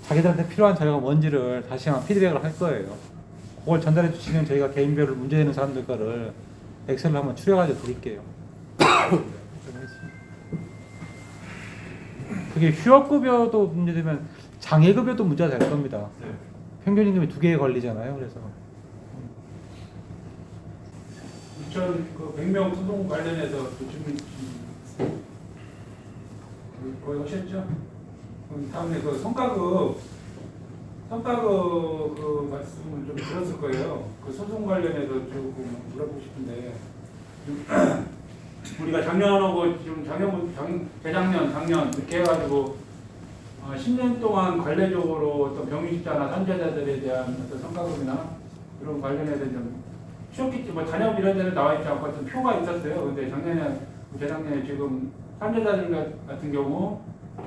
자기들한테 필요한 자료가 뭔지를 다시 한번 피드백을 할 거예요. 그걸 전달해 주시면 저희가 개인별로 문제되는 사람들 거를 엑셀로 한번 추려가지고 드릴게요. 그게 휴업급여도 문제되면 장애급여도 문제가 될 겁니다. 네. 평균임금이 2개에 걸리잖아요. 그래서 2,100명 소송 관련해서 지금 거의 하셨죠? 그럼 다음에 그 성과급 그 말씀을 좀 들었을 거예요. 그 소송 관련해서 조금 물어보고 싶은데 우리가 작년하고 지금 재작년 이렇게 해가지고 10년 동안 관례적으로 어떤 병유직자나 산재자들에 대한 어떤 성과급이나 그런 관련해서 좀 취업기지 뭐 단협 이런 데는 나와 있지 않고 어떤 표가 있었어요. 근데 재작년에 지금 산재자들 같은 경우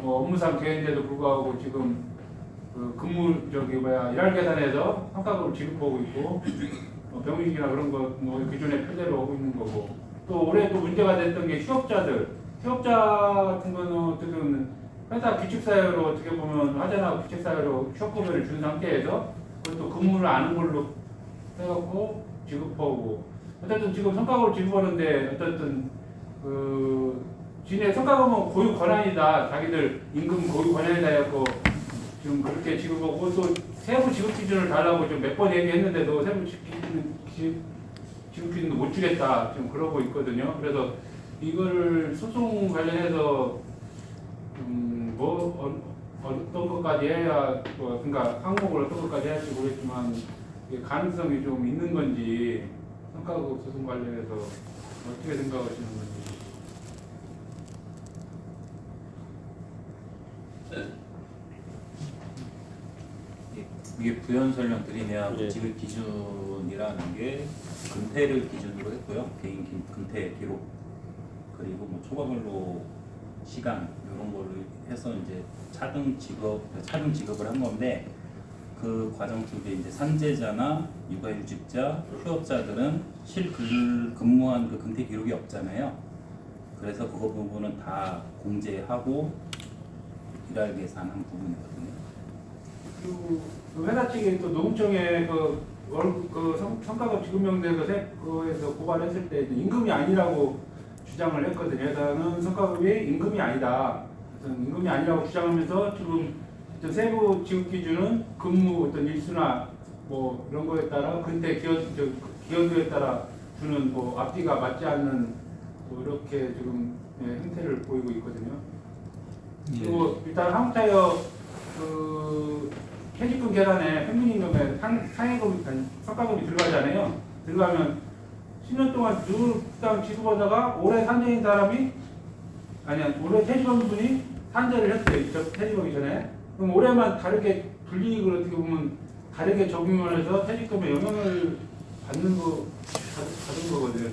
뭐 업무상 개인데도 불구하고 지금 그 일할 계산에서 성과급을 지급하고 있고 병유직이나 그런 거 뭐 기존에 표대로 오고 있는 거고 또 올해 또 문제가 됐던 게 휴업자 같은 거는 어떻게 보면 회사 규칙사유로 어떻게 보면 하자나 규칙사유로 휴업급여를 준 상태에서 그것도 근무를 안 한 걸로 해갖고 지급하고 어쨌든 지금 성과급을 지급하는데 어쨌든 진의 성과금은 고유 권한이다. 자기들 임금 고유 권한이다 해갖고 지금 그렇게 지급하고 또 세부 지급 기준을 달라고 좀 몇 번 얘기했는데도 세부 지급 기준도 못 주겠다. 지금 그러고 있거든요. 그래서 이거를 소송 관련해서 어떤 것까지 해야 그러니까 항목을 어떤 것까지 해야 할지 모르겠지만 이게 가능성이 좀 있는 건지 성과급 소송 관련해서 어떻게 생각하시는 건지. 이게 부연 설명드리면 예. 지급 기준이라는 게 근태를 기준으로 했고요. 개인 근태 기록 그리고 뭐 초과근로 시간 이런 걸로 해서 이제 차등 지급을 한 건데 그 과정 속에 이제 산재자나 육아휴직자, 휴업자들은 근무한 그 근태 기록이 없잖아요. 그래서 그거 부분은 다 공제하고 일할 계산한 부분이거든요. 그 회사 측이 또 노동청에 성과급 지급명제에서 그에서 고발했을 때 임금이 아니라고 주장을 했거든요. 회사는 성과급이 임금이 아니다. 임금이 아니라고 주장하면서 지금 세부 지급 기준은 근무 어떤 일수나 뭐 이런 거에 따라 근태 기여도에 따라 주는 뭐 앞뒤가 맞지 않는 뭐 이렇게 지금 행태를 보이고 있거든요. 그리고 일단 한국타이어 퇴직금 계산에 평균임금에 상해금 성과급이 들어가잖아요. 들어가면 10년 동안 늘 부담 지급하다가 올해 산재인 사람이 올해 퇴직한 분이 산재를 했어요. 퇴직하기 전에. 그럼 올해만 다르게 불이익을 어떻게 보면 다르게 적용을 해서 퇴직금에 영향을 받는 받은 거거든요.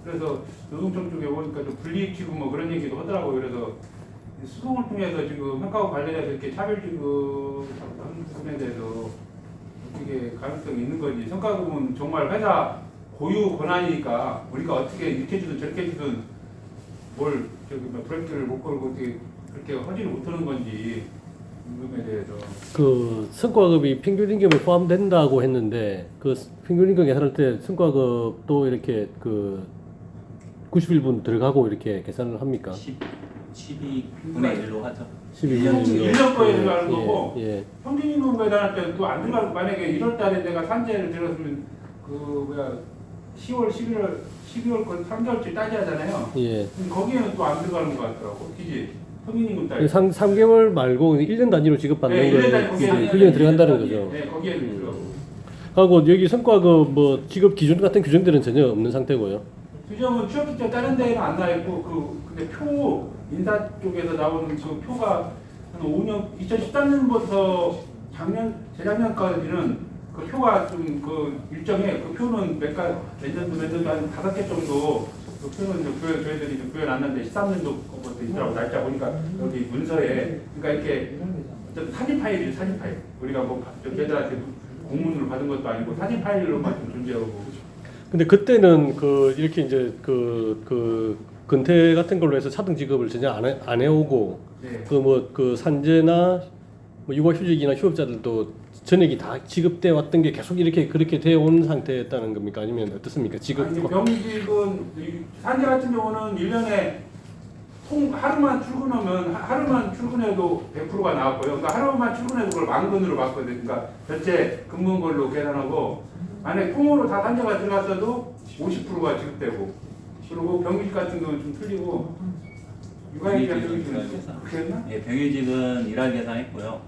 그래서 노동청 쪽에 보니까 좀 불이익 지급 뭐 그런 얘기도 하더라고요. 그래서 수송을 통해서 지금 성과급 관련해서 이렇게 차별 지급하는 부분에 대해서 어떻게 가능성이 있는 건지. 성과급은 정말 회사 고유 권한이니까 우리가 어떻게 이렇게 주든 저렇게 주든 브레이크를 못 걸고 어떻게 그렇게 허지를 못하는 건지 임금에 대해서. 그 성과급이 평균임금에 포함된다고 했는데 그 평균임금 계산할 때 성과급도 이렇게 그 91분 들어가고 이렇게 계산을 합니까? 12분의 1로 하죠. 12분의 1로. 1년 거에 들어가는 거고 예. 평균임금 계산할 때는 또 안 들어가고 만약에 1월 달에 내가 산재를 들었으면 10월, 12월 건 3개월치 따져야 하잖아요. 예. 거기에는 또 안 들어가는 것 같더라고. 그지? 평균임금 따위. 3개월 말고 1년 단위로 지급받는 네, 거에 1년 단위 그게 들어간다는 거죠. 네, 거기에는 들어가고. 하고 여기 성과급 뭐 지급 기준 같은 규정들은 전혀 없는 상태고요. 규정은 취업직자 다른 데에는 안 나와 있고 근데 표 인사 쪽에서 나오는 그 표가 한 5년 2013년부터 재작년까지는 그 표가 좀 일정해. 그 표는 몇 년도 한 5개 정도 그 표는 저희들이 구현 안 났는데 13년도 것부터 있더라고. 날짜 보니까 여기 문서에 그러니까 이렇게 사진 파일이죠. 사진 파일. 우리가 뭐 저희들한테 공문으로 받은 것도 아니고 사진 파일로만 좀 존재하고. 근데 그때는 이렇게 이제 근태 같은 걸로 해서 차등 지급을 전혀 안 해오고 네. 산재나 뭐 육아휴직이나 휴업자들도 전액이 다 지급돼 왔던 게 계속 그렇게 되어 온 상태였다는 겁니까? 아니면 어떻습니까? 병직은 산재 같은 경우는 1년에 하루만 출근해도 100%가 나왔고요. 그러니까 하루만 출근해도 그걸 만근으로 받거든요. 그러니까 전체 근무한 걸로 계산하고 만약에 통으로 다 산재가 들어갔어도 50%가 지급되고. 그리고 병직 같은 경우는 좀 틀리고 육아휴직 같은 경우는 그랬나? 예, 병휴직은 일할 계산했고요.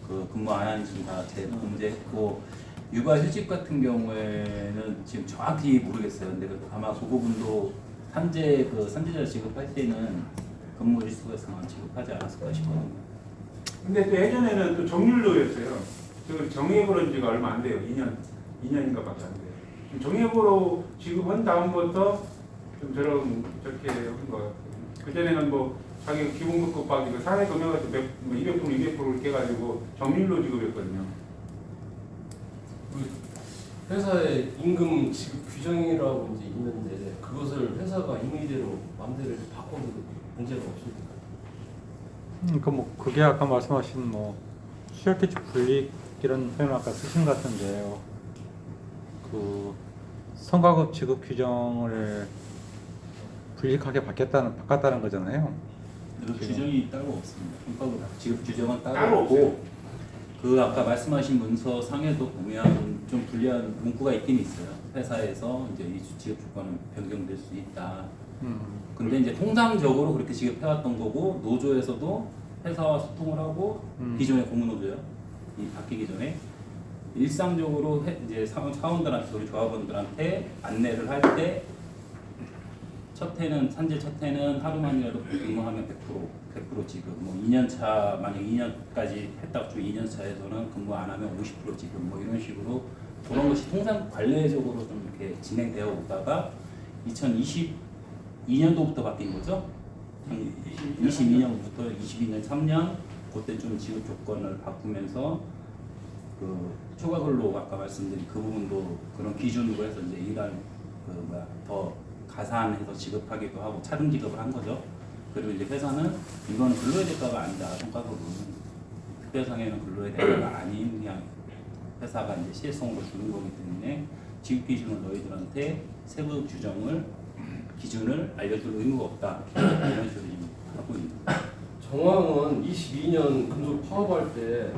그 근무 안 하는 지금 다 공제했고 육아휴직 같은 경우에는 지금 정확히 모르겠어요. 근데 아마 그 부분도 산재자 지급할 때는 근무 일수에서만 지급하지 않았을까 싶거든요. 근데 또 예전에는 또 정률로였어요. 그 정예보로 지가 얼마 안 돼요. 2년인가밖에 안 돼요. 정예보로 지급한 다음부터 좀 저렇게 한 거 같아요. 그전에는 뭐 자기 기본급 곱하기 사회금 해가지고 200% 이렇게 해가지고 정률로 지급했거든요. 회사의 임금 지급 규정이라고 이제 있는데 그것을 회사가 임의대로 마음대로 바꿔도 문제가 없습니까? 그게 아까 말씀하신 취약계층 불이익 이런 표현 아까 쓰신 것 같은데요. 성과급 지급 규정을 불이익하게 바꿨다는 거잖아요. 그 규정이 따로 없습니다. 형법 지급 규정은 따로 따로 없고 그 아까 말씀하신 문서 상에도 보면 좀 불리한 문구가 있긴 있어요. 회사에서 이제 이 지급 조건은 변경될 수 있다. 근데 이제 통상적으로 그렇게 지급해왔던 거고 노조에서도 회사와 소통을 하고 기존의 고무노조요. 이 바뀌기 전에 일상적으로 이제 사원들한테 우리 조합원들한테 안내를 할 때 첫 해는 산재 첫 해는 하루만이라도 근무하면 100% 지급. 뭐 2년차 만약 2년까지 했다 주 2년차에서는 근무 안 하면 50% 지급. 뭐 이런 식으로 그런 것이 통상 관례적으로 좀 이렇게 진행되어 오다가 2022년도부터 바뀐 거죠. 22년부터 22년 3년 그때 좀 지급 조건을 바꾸면서 그 초과 근로 아까 말씀드린 그 부분도 그런 기준으로 해서 이제 일할 더 가산해서 지급하기도 하고 차등 지급을 한 거죠. 그리고 이제 회사는 이건 근로의 대가가 아니다. 성과급은 특별상해는 근로의 대가가 아닌 그냥 회사가 이제 시혜성으로 주는 거기 때문에 지급 기준을 너희들한테 세부 규정을 기준을 알려줄 의무가 없다. 이런 식으로 지금 하고 있는. 정황은 22년 금속 파업할 때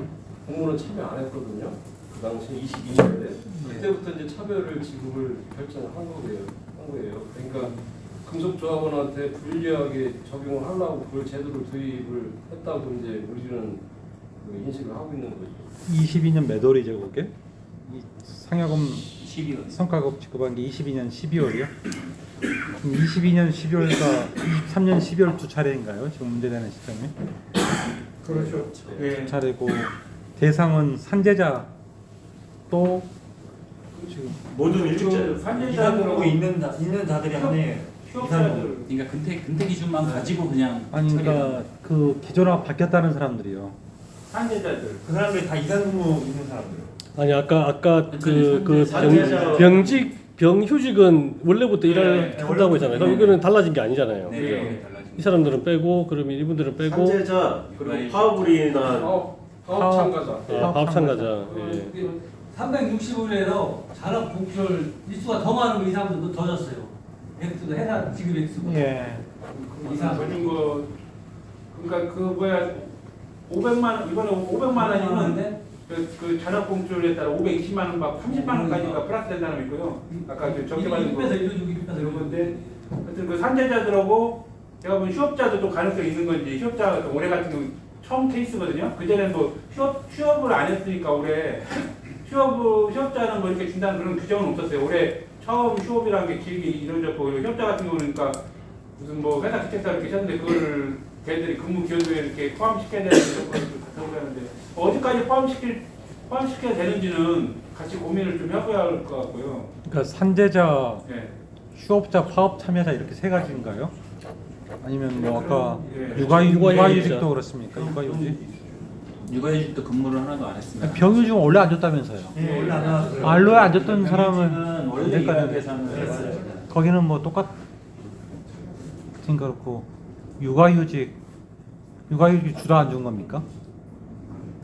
공무원 참여 안 했거든요. 그 당시 22년에 그때부터 이제 차별 지급을 결정을 한 거예요. 그러니까 금속조합원한테 불리하게 적용을 하려고 그걸 제도를 도입을 했다고 이제 우리는 그 인식을 하고 있는 거죠. 22년 몇 월이죠, 그게? 이 상여금 12월. 성과급 지급한 게 22년 12월이요? 22년 12월과 23년 12월 두 차례인가요? 지금 문제되는 시점이? 그렇죠. 두 차례고 대상은 산재자 또 지금 모두 일찍자예요. 산재자들하고 있는 자들이 아니에요. 휴업자들 그러니까 근태 기준만 가지고 그냥 아니 그러니까 그 기존하고 바뀌었다는 사람들이요. 산재자들 그 사람들이 다 이산근무 있는 사람들. 아니 아까 산재자- 병휴직은 원래부터 일을 네, 한다고 했잖아요. 그럼 이거는 달라진 게 아니잖아요. 네, 그죠? 네, 달라진 이 사람들은 빼고 그러면 이분들은 빼고 산재자 그리고 파업을이나 파업 참가자. 밥 참가자. 예. 360일에서 잔업 공출 일수가 더 많은 이 사람들도 더 졌어요. 액수도 해산 지급 액수가. 예. 이상. 거진 거 그러니까 그 뭐야 500만 이번에 500만 원이면 그 잔업공출에 따라 520만 원 막 30만 원까지가 플러스 된 사람이 있고요. 아까 그 적게 받은 거 1빼서 1빼서 이런 건데 하여튼 그 산재자들하고 제가 보면 휴업자도 좀 가능성이 있는 건지 휴업자가 또 올해 같은 경우 처음 케이스거든요. 그전에는 뭐 휴업을 안 했으니까 올해 휴업자는 뭐 이렇게 준다는 그런 규정은 없었어요. 올해 처음 휴업이라는 게 길게 이루어졌고 휴업자 같은 경우는 그러니까 무슨 뭐 회사 기책사 이렇게 쳤는데 그거를 걔들이 근무 기여도에 이렇게 포함시켜야 되는 조건을 갖다 오라는데 어디까지 포함시켜야 되는지는 같이 고민을 좀 해봐야 할 것 같고요. 그러니까 산재자, 예. 휴업자, 파업 참여자 이렇게 세 가지인가요? 아니면 뭐 아까 예. 육아휴직도 그렇습니까? 육아휴직도 근무를 하나도 안 했습니다. 병휴직은 원래 안 줬다면서요? 예, 원래 안 나왔어요. 원래 안 줬던 사람은 병휴직은 원래 언제까지 일할 계산을 했어요. 거기는 뭐 똑같은 그렇고 육아휴직 주다 안 준 겁니까?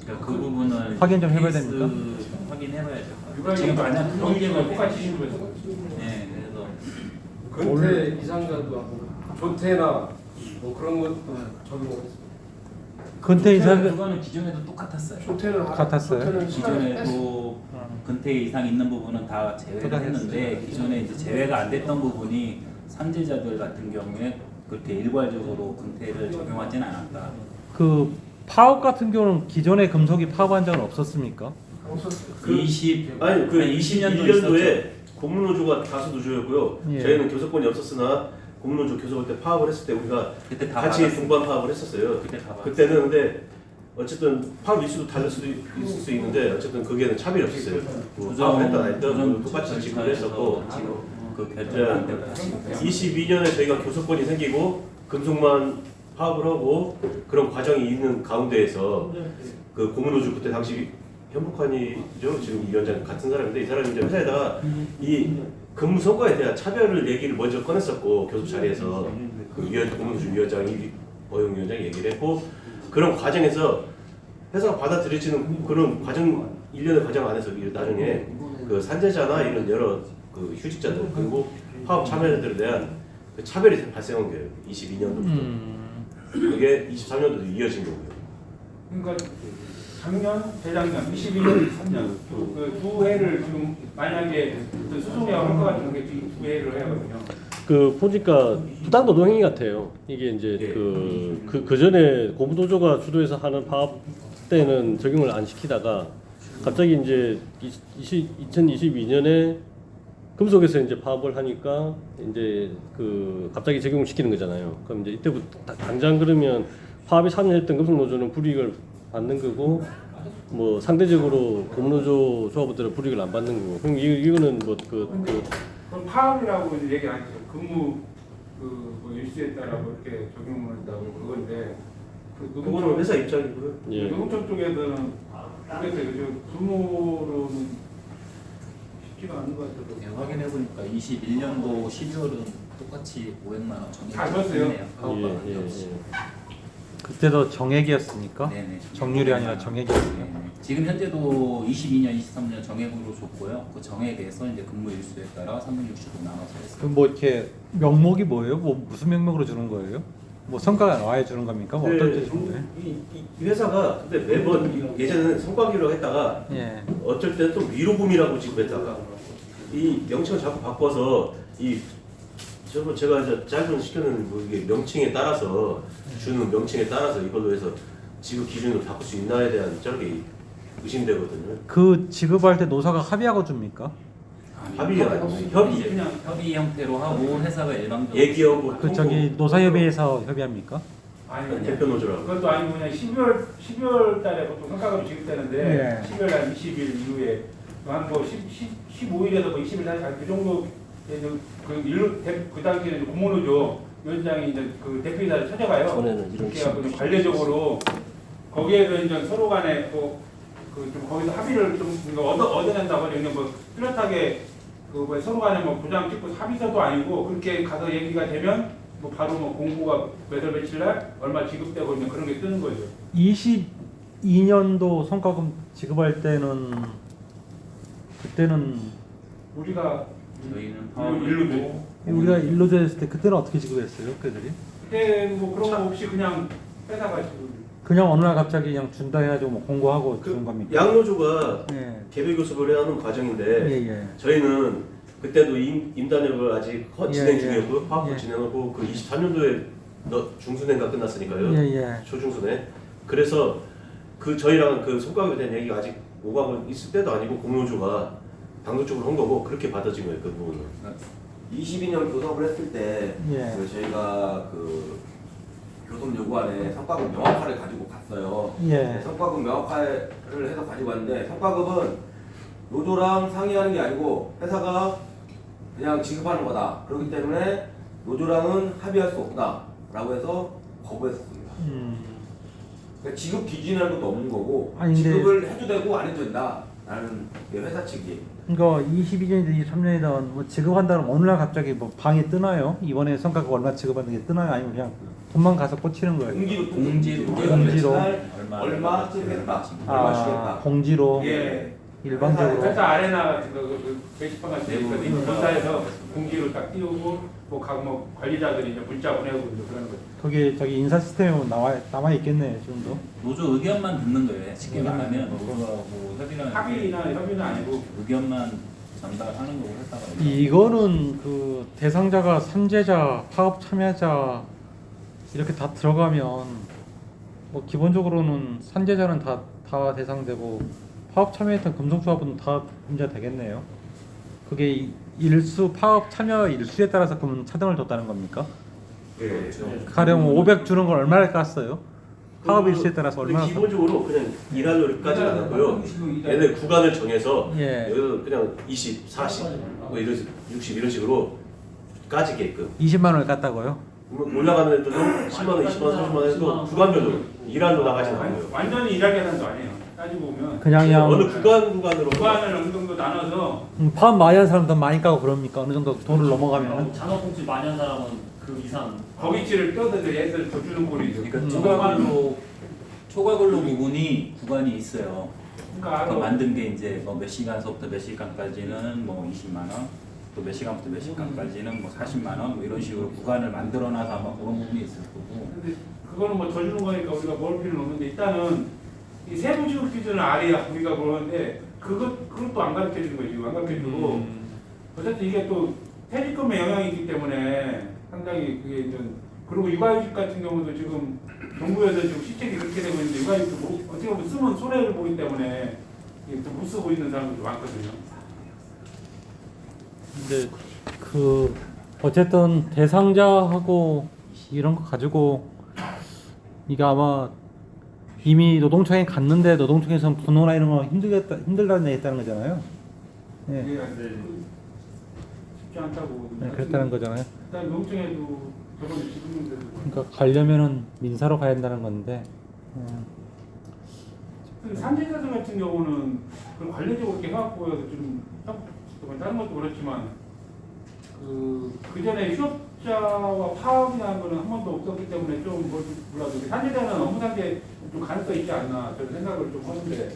그러니까 그 부분을 확인 좀 해봐야 케이스 됩니까? 확인해봐야죠. 육아휴직도 지금 아니야. 그냥 병직은 똑같이 신고했어. 네, 그래서 근태 이상자도 하고 조퇴나 뭐 그런 것도 적용했습니다. 근태 이상 그거는 기존에도 똑같았어요. 조퇴를 같았어요? 기존에도 근태 이상 있는 부분은 다 제외를 했는데 기존에 이제 제외가 안 됐던 부분이 산재자들 같은 경우에 그렇게 일괄적으로 근태를 적용하지는 않았다. 그 파업 같은 경우는 기존에 금속이 파업한 적은 없었습니까? 그 20년도 21년도에 고문노조가 다수 노조였고요. 예. 저희는 교섭권이 없었으나 고문노조 교섭할 때 파업을 했을 때 우리가 그때 다 같이 받았어요. 동반 파업을 했었어요. 그때 다 받았어요. 그때는 근데 어쨌든 파업 이슈도 다를 수도 있을 수 있는데 어쨌든 거기에는 차별이 없었어요. 뭐 파업을 했다 안 했던 똑같이 지급을 했었고 그 결정 안 되고 다시 22년에 저희가 교섭권이 생기고 금속만 파업을 하고 그런 과정이 있는 가운데에서 그 고문노조 그때 당시 현북환이죠. 지금 이 위원장 같은 사람인데 이 사람이 이제 회사에다가 이 근무 성과에 대한 차별을 얘기를 먼저 꺼냈었고 교섭 자리에서 그 고문노조 위원장이 어용 위원장이 얘기를 했고 그런 과정에서 회사가 받아들여지는 그런 과정 1년의 과정 안에서 나중에 그 산재자나 이런 여러 그 휴직자들 그리고 파업 참여자들에 대한 그 차별이 발생한 거예요. 22년도부터. 그게 23년도도 이어진 거고요. 그러니까 작년, 재작년, 22년, 23년 그 두 해를 지금 만약에 그 소송이하고 할 것 같은 게 두 해를 해야 하거든요. 그 보니까 부당 노동행위 같아요. 이게 이제 예. 그 전에 고무노조가 주도해서 하는 파업 때는 적용을 안 시키다가 갑자기 이제 2022년에 금속에서 이제 파업을 하니까 이제 그 갑자기 적용을 시키는 거잖아요. 그럼 이제 이때부터 당장 그러면 파업에 참여했던 금속노조는 불이익을 받는 거고 뭐 상대적으로 고무노조 조합원들은 불이익을 안 받는 거고. 그럼 이거는 뭐 그럼 파업이라고 이제 얘기 안 했죠. 근무 뭐 일수에 따라 뭐 이렇게 적용을 한다고 그건데 그거는 회사 입장이고요. 예. 노동청 쪽에서는 그래서 근무로는 쉽지가 않은 것 같아요. 네, 확인해 보니까 21년도 12월은 똑같이 500만 원 다 줬어요? 예, 예, 예. 그때도 정액이었으니까 네네. 정률이 아니라 정액이었어요. 네. 지금 현재도 22년, 23년 정액으로 줬고요. 그 정액에서 이제 근무 일수에 따라 360도 나눠서 했어요. 그럼 뭐 이렇게 명목이 뭐예요? 뭐 무슨 명목으로 주는 거예요? 뭐 성과가 나와야 주는 겁니까? 뭐 어떨 때 주는 거예요? 이 회사가 근데 매번 예전에는 성과기로 했다가 예. 어쩔 때는 또 위로금이라고 지급했다가 이 명칭을 자꾸 바꿔서 제가 이제 짧은 시켜는 뭐 이게 명칭에 따라서 주는 명칭에 따라서 이걸로 해서 지급 기준을 바꿀 수 있나에 대한 저기 의심되거든요. 그 지급할 때 노사가 합의하고 줍니까? 합의가 아니고 협의. 그냥 협의 형태로 하고 회사가 일방적으로 얘기하고 그 저기 노사협의회에서 협의합니까? 아니 대표 노조라고. 그것도 아니고 그냥 12월 달에 보통 성과급이 지급되는데 예. 12월 날 20일 이후에 한뭐 15일에서 뭐 20일 사이 그 정도 그 당시에는 고모노조 위원장이 이제 그 대표이사를 찾아가요. 전에는 이런 그렇게 하고 관례적으로 거기에서 이제 서로 간에 좀 거기서 합의를 좀 얻어낸다고 하면 뭐 뚜렷하게 뭐 서로 간에 뭐 부장 찍고 합의서도 아니고 그렇게 가서 얘기가 되면 뭐 바로 뭐 공고가 몇 월 며칠 날 얼마 지급되고 있는 그런 게 뜨는 거죠. 22년도 성과금 지급할 때는 그때는 우리가 저희는 일로 우리가 일로제 했을 때 그때는 어떻게 지급했어요? 그들이? 그때 뭐 그런 거 없이 그냥 회사가 지금 그냥 어느 날 갑자기 그냥 준다 해가지고 뭐 공고하고 주는 그 겁니까? 양노조가 예. 개별 교섭을 해야 하는 과정인데 예. 저희는 그때도 임단협을 아직 진행 예. 중이었고 파업을 예. 진행하고 그 23년도에 중순회가 끝났으니까요. 예. 초중순회. 그래서 그 저희랑 그 성과급에 대한 얘기가 아직 오가고 있을 때도 아니고 공노조가 당국적으로 한 거고 그렇게 받아진 거예요. 그 부분은. 22년 교섭을 했을 때 예. 그 저희가 그 교섭 요구안에 성과급 명확화를 가지고 갔어요. 예. 성과급 명확화를 해서 가지고 왔는데 성과급은 노조랑 상의하는 게 아니고 회사가 그냥 지급하는 거다. 그렇기 때문에 노조랑은 합의할 수 없다라고 해서 거부했었습니다. 그러니까 지급 기준이라는 것도 없는 거고 아니, 근데- 지급을 해도 되고 안 해도 된다라는 게 회사 측이. 그러니까 22년이든 23년이든 뭐 지급한다면 어느 날 갑자기 뭐 방이 뜨나요? 이번에 성과급 얼마 지급하는 게 뜨나요? 아니면 그냥 돈만 가서 꽂히는 거예요? 공지로 얼마 지급했다. 얼마 주겠다. 공지로 예. 일방적으로. 회사 아레나 같은 거 게시판 같은 거 내부 본사에서 공지를 딱 띄우고 뭐 관리자들이 이제 문자 보내고 이제 그러는 거죠. 거기 저기 인사 시스템에 남아 있겠네요 지금도. 노조 의견만 듣는 거예요. 쉽게 말하면 노조하고 협의는 협의는 아니고 의견만 전달하는 거고 회사가 이거는 그 대상자가 산재자, 파업 참여자 이렇게 다 들어가면 뭐 기본적으로는 산재자는 다 대상되고 파업 참여했던 금속조합은 다 문제 되겠네요. 그게 파업 참여 일수에 따라서 그럼 차등을 줬다는 겁니까? 예. 가령 500 주는 걸 얼마를 깠어요? 파업 일수에 따라서 근데 얼마나? 기본적으로 그냥 일하려까지는 안 하고요. 얘네 구간을 정해서 예. 여기서 그냥 20, 40, 뭐 이런 60 이런 식으로 까지게끔 20만 원을 깠다고요? 올라가는 애들도 10만 원, 20만 원, 30만 원 해도 구간별로 일하러 나가지는 않고요. 완전히 일할 계산도 아니에요. 따지고 보면 그냥 어느 구간으로 구간을 어느 정도 나눠서 파업 많이 한 사람도 많이 까고 그럽니까? 어느 정도 돈을 넘어가면? 잔업공지 많이 한 사람은 그 이상 거기치를 껴서 얘들 더 주는 꼴이죠. 그러니까 초과근로 부분이 구간이 있어요. 그러니까 그 만든 게 이제 뭐 몇 시간서부터 몇 시간까지는 뭐 20만 원, 또 또 몇 시간부터 몇 시간까지는 뭐 40만 원 뭐 이런 식으로 구간을 만들어놔서 아마 그런 부분이 있을 거고. 근데 그거는 뭐 더 주는 거니까 우리가 먹을 필요는 없는데 일단은 이 세부 지급 기준을 알아야 우리가 그러는데 그것도 안 가르쳐 주는 거지. 안 가르쳐 주고 어쨌든 이게 또 퇴직금의 영향이 있기 때문에 상당히 그게 이제 그리고 육아휴직 같은 경우도 지금 정부에서 지금 시책이 그렇게 되고 있는데 육아휴직도 뭐 어떻게 보면 쓰면 손해를 보기 때문에 못 쓰고 있는 사람들도 많거든요. 근데 그 어쨌든 대상자하고 이런 거 가지고 이게 아마 이미 노동청에 갔는데 노동청에서 분호나 이런 거 힘들다는 얘기 했다는 거잖아요. 예. 이게 쉽지 않다고. 네, 그렇다는 거잖아요. 일단 농청에도 저번에 지급문제도 그러니까 가려면은 민사로 가야 된다는 건데. 산재자들 같은 경우는 그 관례적으로 이렇게 해갖고 좀 다른 것도 그렇지만 그 전에 휴업자와 파업이라는 거는 한 번도 없었기 때문에 좀 몰라도 산재자는 업무 상태 좀 가능성이 있지 않나 저는 생각을 좀 하는데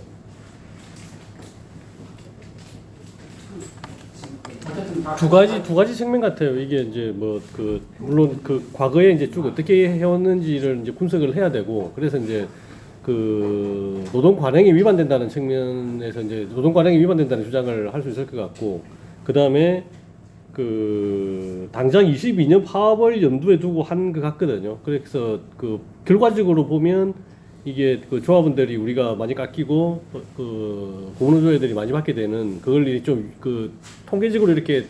어쨌든 다 두 가지 측면 같아요. 이게 이제 뭐 그 물론 그 과거에 이제 쭉 어떻게 해왔는지를 이제 분석을 해야 되고 그래서 이제 그 노동 관행이 위반된다는 측면에서 이제 노동 관행이 위반된다는 주장을 할 수 있을 것 같고 그 다음에 그 당장 22년 파업을 염두에 두고 한 것 같거든요. 그래서 그 결과적으로 보면 이게 그 조합원들이 우리가 많이 깎이고 그 공노조회들이 많이 받게 되는 그걸 좀 그 통계적으로 이렇게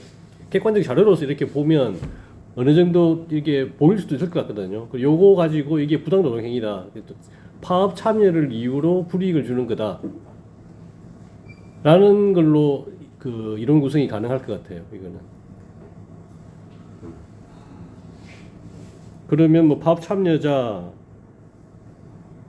객관적 자료로서 이렇게 보면 어느 정도 이게 보일 수도 있을 것 같거든요. 그 요거 가지고 이게 부당노동행위다. 파업 참여를 이유로 불이익을 주는 거다. 라는 걸로 그 이론 구성이 가능할 것 같아요. 이거는. 그러면 뭐 파업 참여자,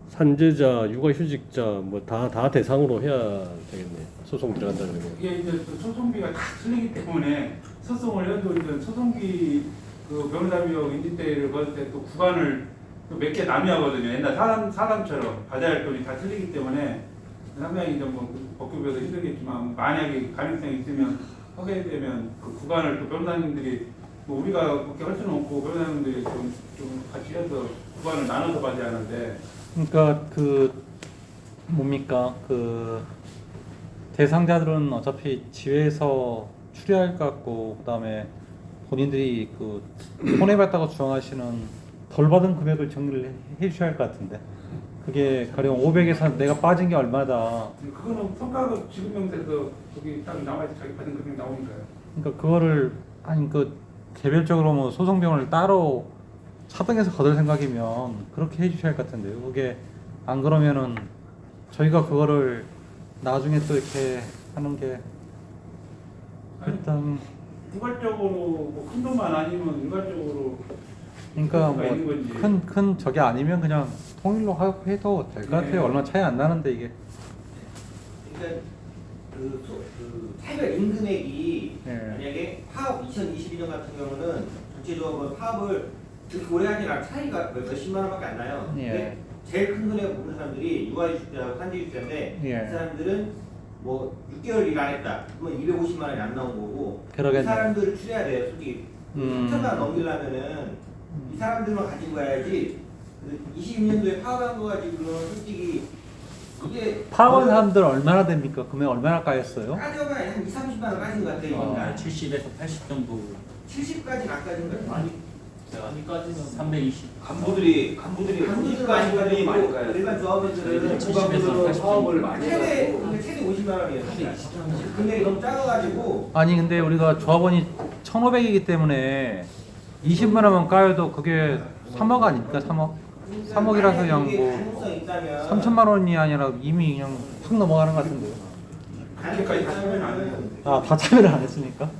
산재자, 육아휴직자 뭐 다 대상으로 해야 되겠네요. 소송 들어간다 그러면. 이게 이제 또 소송비가 다 틀리기 때문에 소송을 해도 이제 소송비 그 변호사 비용 인지대를 받을 때 또 구간을 몇 개 남이하거든요. 옛날 사람처럼 받아야 할 돈이 다 틀리기 때문에 상당히 이제 뭐 법규에서 힘들겠지만 만약에 가능성이 있으면 하게 되면 그 구간을 또 변호사님들이 뭐 우리가 그렇게 할 수는 없고 변호사님들이 좀 같이 해서 구간을 나눠서 받아야 하는데. 그러니까 그 뭡니까 그 대상자들은 어차피 지회에서 추리할 것 같고 그다음에 본인들이 그 손해봤다고 주장하시는 덜 받은 금액을 정리를 해주셔야 할 것 같은데 그게 가령 500에서 내가 빠진 게 얼마다. 그거는 성과급 지급명세서 거기 딱 나와있어 자기 받은 금액 나오니까요. 그러니까 그거를 아니 그 개별적으로 뭐 소송 비용을 따로 차등해서 거둘 생각이면 그렇게 해주셔야 할 것 같은데요. 그게 안 그러면은 저희가 그거를 나중에 또 이렇게 하는 게 일단 일괄적으로 뭐 큰 돈만 아니면 일괄적으로 그러니까 수가 있는 건지. 뭐 큰 저게 아니면 그냥 통일로 해도 될 것 같아요. 네. 얼마 차이 안 나는데 이게. 그러니까 그 차별 임금액이 예. 만약에 파업 2022년 같은 경우는 전체적으로 파업을 그렇게 오래 하지 않아 차이가 몇십만 원밖에 안 나요. 예. 근데 제일 큰 금액을 보는 사람들이 육아휴직자하고 산재휴직자인데 예. 이 사람들은 뭐 6개월 일 안 했다. 그러면 250만 원이 안 나온 거고 그러겠네요. 이 사람들을 추려야 돼요. 솔직히 3천만 원 넘기려면은 이 사람들만 가지고 가야지 22년도에 파업한 거 가지고는 솔직히 이게 파원 사람들 얼마나 됩니까? 금액 얼마나 까였어요? 까져봐야 한 2, 30만 원 까진 것 같아요. 아, 이게 70에서 80 정도. 70까지는 안 까진 거예요. 아니, 320. 간부들이 아니고 많이 까요. 일반 조합원들은 조합원들은 사업을 많이 최대 50만 원이에요. 금액이 너무 작아가지고 아니 근데 우리가 조합원이 1,500이기 때문에 20만 원만 까여도 그게 3억 아닙니까? 3억이라서 그냥 뭐 가능성 있다면 3천만 원이 아니라 이미 그냥 확 넘어가는 것 같은데요. 그렇게까지 다 참여는 안 해요. 아, 다 참여를 안 했으니까?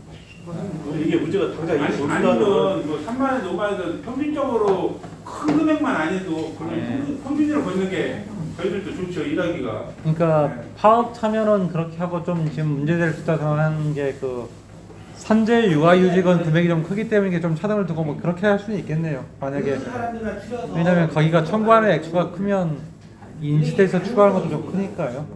이게 문제가 당장 아니, 이 아니면 뭐 3만 원, 5만 원 평균적으로 큰 금액만 아니도 그냥 네. 평균으로 걷는 게 저희들도 좋죠. 일하기가. 그러니까 네. 파업 참여는 그렇게 하고 좀 지금 문제될 수 있다고 하는 게 그 산재 육아휴직은 금액이 좀 크기 때문에 이게 좀 차등을 두고 뭐 그렇게 할 수는 있겠네요. 만약에 사람들만 추려서 왜냐면 거기가 청구하는 액수가 크면 인지대에서 추가하는 것도 좀 크니까요.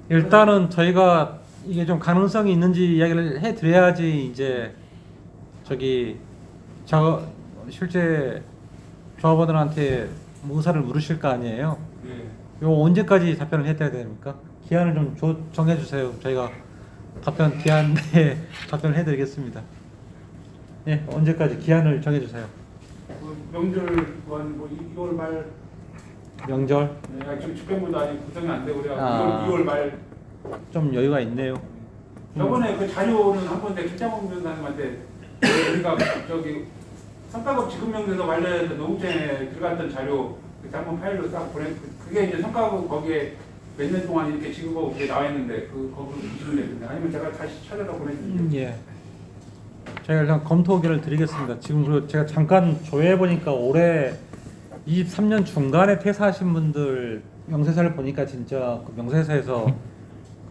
일단은 저희가 이게 좀 가능성이 있는지 이야기를 해드려야지 이제 실제 조합원들한테 의사를 물으실 거 아니에요. 예. 요 언제까지 답변을 해드려야 됩니까? 기한을 좀 정해주세요. 저희가 답변 기한 내에 답변을 해드리겠습니다. 예, 언제까지 기한을 정해주세요. 그 명절 뭐 2월 말 명절 네, 지금 집행부도 아직 구성이 안 되고 그래요. 아. 2월 말. 좀 여유가 있네요. 저번에 그 자료는 한 번에 김장훈 변호사님한테 우리가 저기 성과급 지급명세서 관련해서 노무청에 들어갔던 자료 그때 한번 파일로 딱 그게 이제 성과급 거기에 몇 년 동안 이렇게 지급하고 그게 나와 있는데 거기로 보시면 되는데 아니면 제가 다시 찾아다 보내드릴게요. 예. 제가 일단 검토 의견을 드리겠습니다. 지금 그리고 제가 잠깐 조회해 보니까 올해 23년 중간에 퇴사하신 분들 명세서를 보니까 진짜 그 명세서에서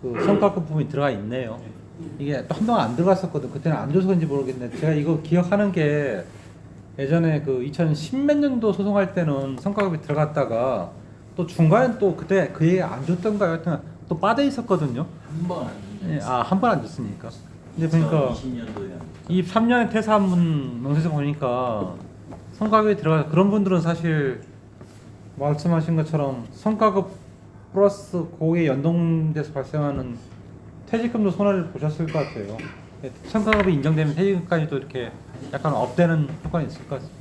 그 성과급 부분이 들어가 있네요. 이게 또 한동안 안 들어갔었거든. 그때는 안 줘서 그런지 모르겠는데 제가 이거 기억하는 게 예전에 그 2010 몇 년도 소송할 때는 성과급이 들어갔다가 또 중간에 또 그때 그 얘기 안 줬던가요? 하여튼 또 빠져 있었거든요. 한번 예, 한 번 안 줬으니까. 근데 보니까 20년도에 23년에 퇴사한 분 명세서 보니까 성과급이 들어가 그런 분들은 사실 말씀하신 것처럼 성과급 플러스 거기에 연동돼서 발생하는 퇴직금도 손해를 보셨을 것 같아요. 성과급이 인정되면 퇴직금까지도 이렇게 약간 업되는 효과는 있을 것 같습니다.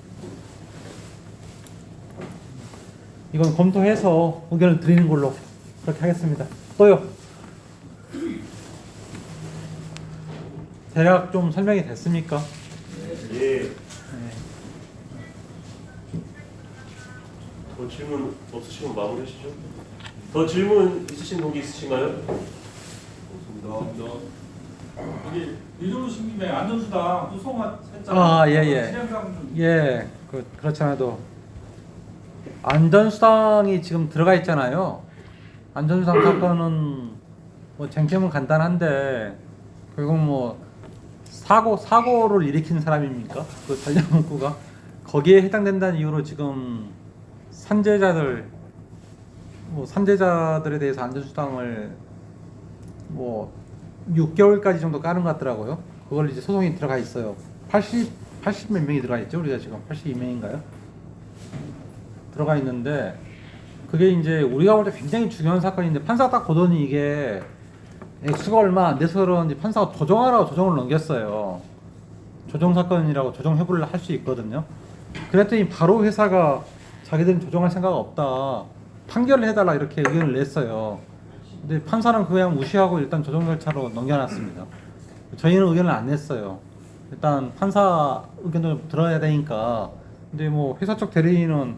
이건 검토해서 의견을 드리는 걸로 그렇게 하겠습니다. 또요. 대략 좀 설명이 됐습니까? 예. 더 질문 없으시면 마무리하시죠. 더 질문 있으신 동기 있으신가요? 없습니다. 여기 이종우 신김에 안전수당 소송했잖아요. 아, 예. 진행상 좀 예, 그렇지 않아도 안전수당이 지금 들어가 있잖아요. 안전수당 사건은 뭐 쟁점은 간단한데 결국 뭐 사고를 일으킨 사람입니까? 그 관련 문구가 거기에 해당된다는 이유로 지금 산재자들에 대해서 안전수당을 뭐 6개월까지 정도 까는 것 같더라고요. 그걸 이제 소송이 들어가 있어요. 80 몇 명이 들어가 있죠. 우리가 지금 82명인가요? 들어가 있는데 그게 이제 우리가 볼 때 굉장히 중요한 사건인데 판사가 딱 보더니 이게 액수가 얼마 안 돼서 그런지 판사가 조정하라고 조정을 넘겼어요. 조정 사건이라고 조정 회부를 할 수 있거든요. 그랬더니 바로 회사가 자기들은 조정할 생각 없다. 판결을 해달라 이렇게 의견을 냈어요. 근데 판사는 그냥 무시하고 일단 조정 절차로 넘겨놨습니다. 저희는 의견을 안 냈어요. 일단 판사 의견을 들어야 되니까. 근데 뭐 회사 쪽 대리인은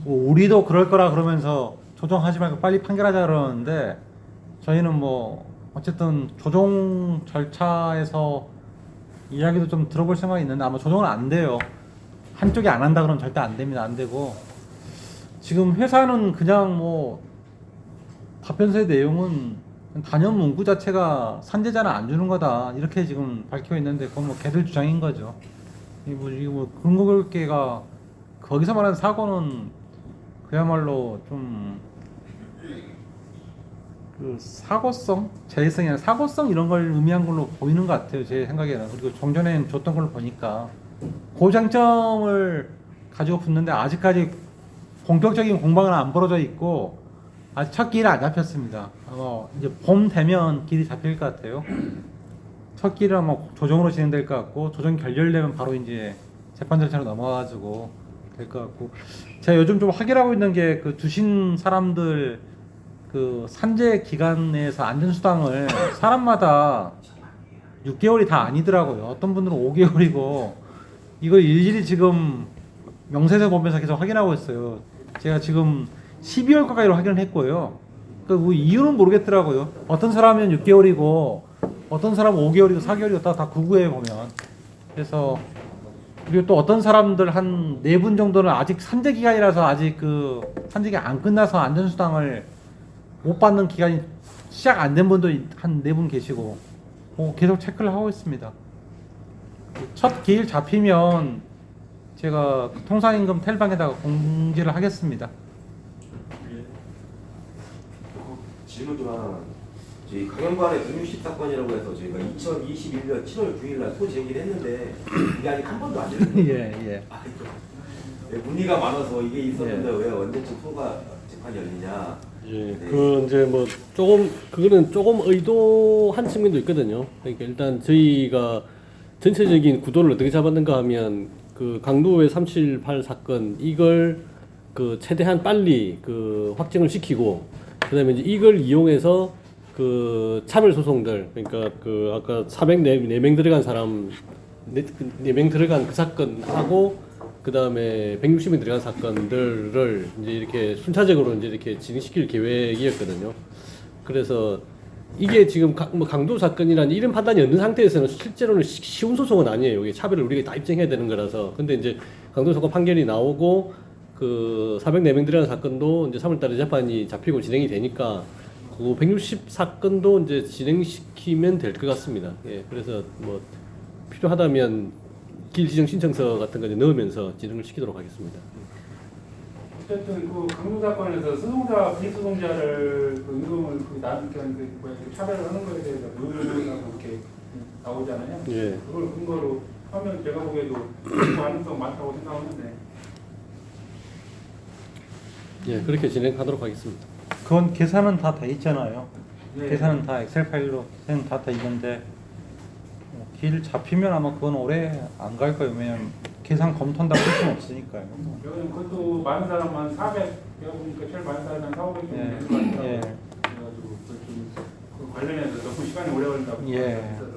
뭐 우리도 그럴 거라 그러면서 조정하지 말고 빨리 판결하자 그러는데 저희는 뭐 어쨌든 조정 절차에서 이야기도 좀 들어볼 생각이 있는데 아마 조정은 안 돼요. 한쪽이 안 한다 그러면 절대 안 됩니다. 안 되고 지금 회사는 그냥 뭐 답변서의 내용은 단연 문구 자체가 산재자는 안 주는 거다 이렇게 지금 밝혀 있는데 그건 뭐 걔들 주장인 거죠. 이거 뭐 근거글계가 거기서 말하는 사고는 그야말로 좀 그 사고성, 재해성이 아니라 사고성 이런 걸 의미한 걸로 보이는 것 같아요. 제 생각에는. 그리고 종전에 줬던 걸로 보니까 그 장점을 가지고 붙는데 아직까지 본격적인 공방은 안 벌어져 있고 아직 첫 길이 안 잡혔습니다. 아마 이제 봄 되면 길이 잡힐 것 같아요. 첫 길은 아마 조정으로 진행될 것 같고 조정 결렬되면 바로 이제 재판 절차로 넘어가가지고 될 것 같고 제가 요즘 좀 확인하고 있는 게 그 주신 사람들 그 산재 기간 내에서 안전수당을 사람마다 6개월이 다 아니더라고요. 어떤 분들은 5개월이고 이걸 일일이 지금 명세서 보면서 계속 확인하고 있어요. 제가 지금 12월 가까이로 확인을 했고요. 그 이유는 모르겠더라고요. 어떤 사람은 6개월이고 어떤 사람은 5개월이고 4개월이고 다 구구해요 보면. 그래서 그리고 또 어떤 사람들 한 4분 정도는 아직 산재 기간이라서 아직 그 산재가 안 끝나서 안전수당을 못 받는 기간이 시작 안 된 분도 한 4분 계시고 계속 체크를 하고 있습니다. 첫 기일 잡히면 제가 통상임금 텔방에다가 공지를 하겠습니다. 질문 좀 하나. 저희 강연관의 160 사건이라고 해서 저희가 2021년 7월 9일 날 소제기를 했는데 이게 아직 한 번도 안 됐어요. 예. 문의가 많아서 이게 있었는데 왜 언제쯤 소가 재판이 열리냐. 예, 네. 그 이제 뭐 조금 그거는 조금 의도한 측면도 있거든요. 그러니까 일단 저희가 전체적인 구도를 어떻게 잡았는가 하면 그 강도의 378 사건 이걸 그 최대한 빨리 그 확정을 시키고 그다음에 이제 이걸 이용해서 그 차별 소송들 그러니까 그 아까 404명 들어간 사람 4명 들어간 그 사건하고 그다음에 160명 들어간 사건들을 이제 이렇게 순차적으로 이제 이렇게 진행시킬 계획이었거든요. 그래서 이게 지금 뭐 강도 사건이라는 이런 판단이 없는 상태에서는 실제로는 쉬운 소송은 아니에요. 이게 차별을 우리가 다 입증해야 되는 거라서. 근데 이제 강도 사건 판결이 나오고 그 404명 들어간 사건도 이제 3월달에 재판이 잡히고 진행이 되니까 그 160 사건도 이제 진행시키면 될 것 같습니다. 예, 그래서 뭐 필요하다면 길 지정 신청서 같은 거 이제 넣으면서 진행을 시키도록 하겠습니다. 어쨌든 그 강도 사건에서 소송자 비소송자를 그 임금을 그 차별을 하는 거에 대해서 의문하고 이렇게 나오잖아요. 예. 그걸 근거로 하면 제가 보기에도 가능성 많다고 생각하는데. 예, 그렇게 진행하도록 하겠습니다. 그건 계산은 다 돼 있잖아요. 네. 계산은 다 엑셀 파일로 계산 다 돼 있는데 길 잡히면 아마 그건 오래 안 갈 거예요. 왜냐면 계산 검토한다고 할 수는 없으니까요. 왜냐면 그것도 많은 사람만 400, 내가 보니까 제일 많은 사람은 400, 500 정도 되는 것 같더라고요. 예. 그래가지고 그 관련해서 너무 시간이 오래 걸린다고 예. 했어요.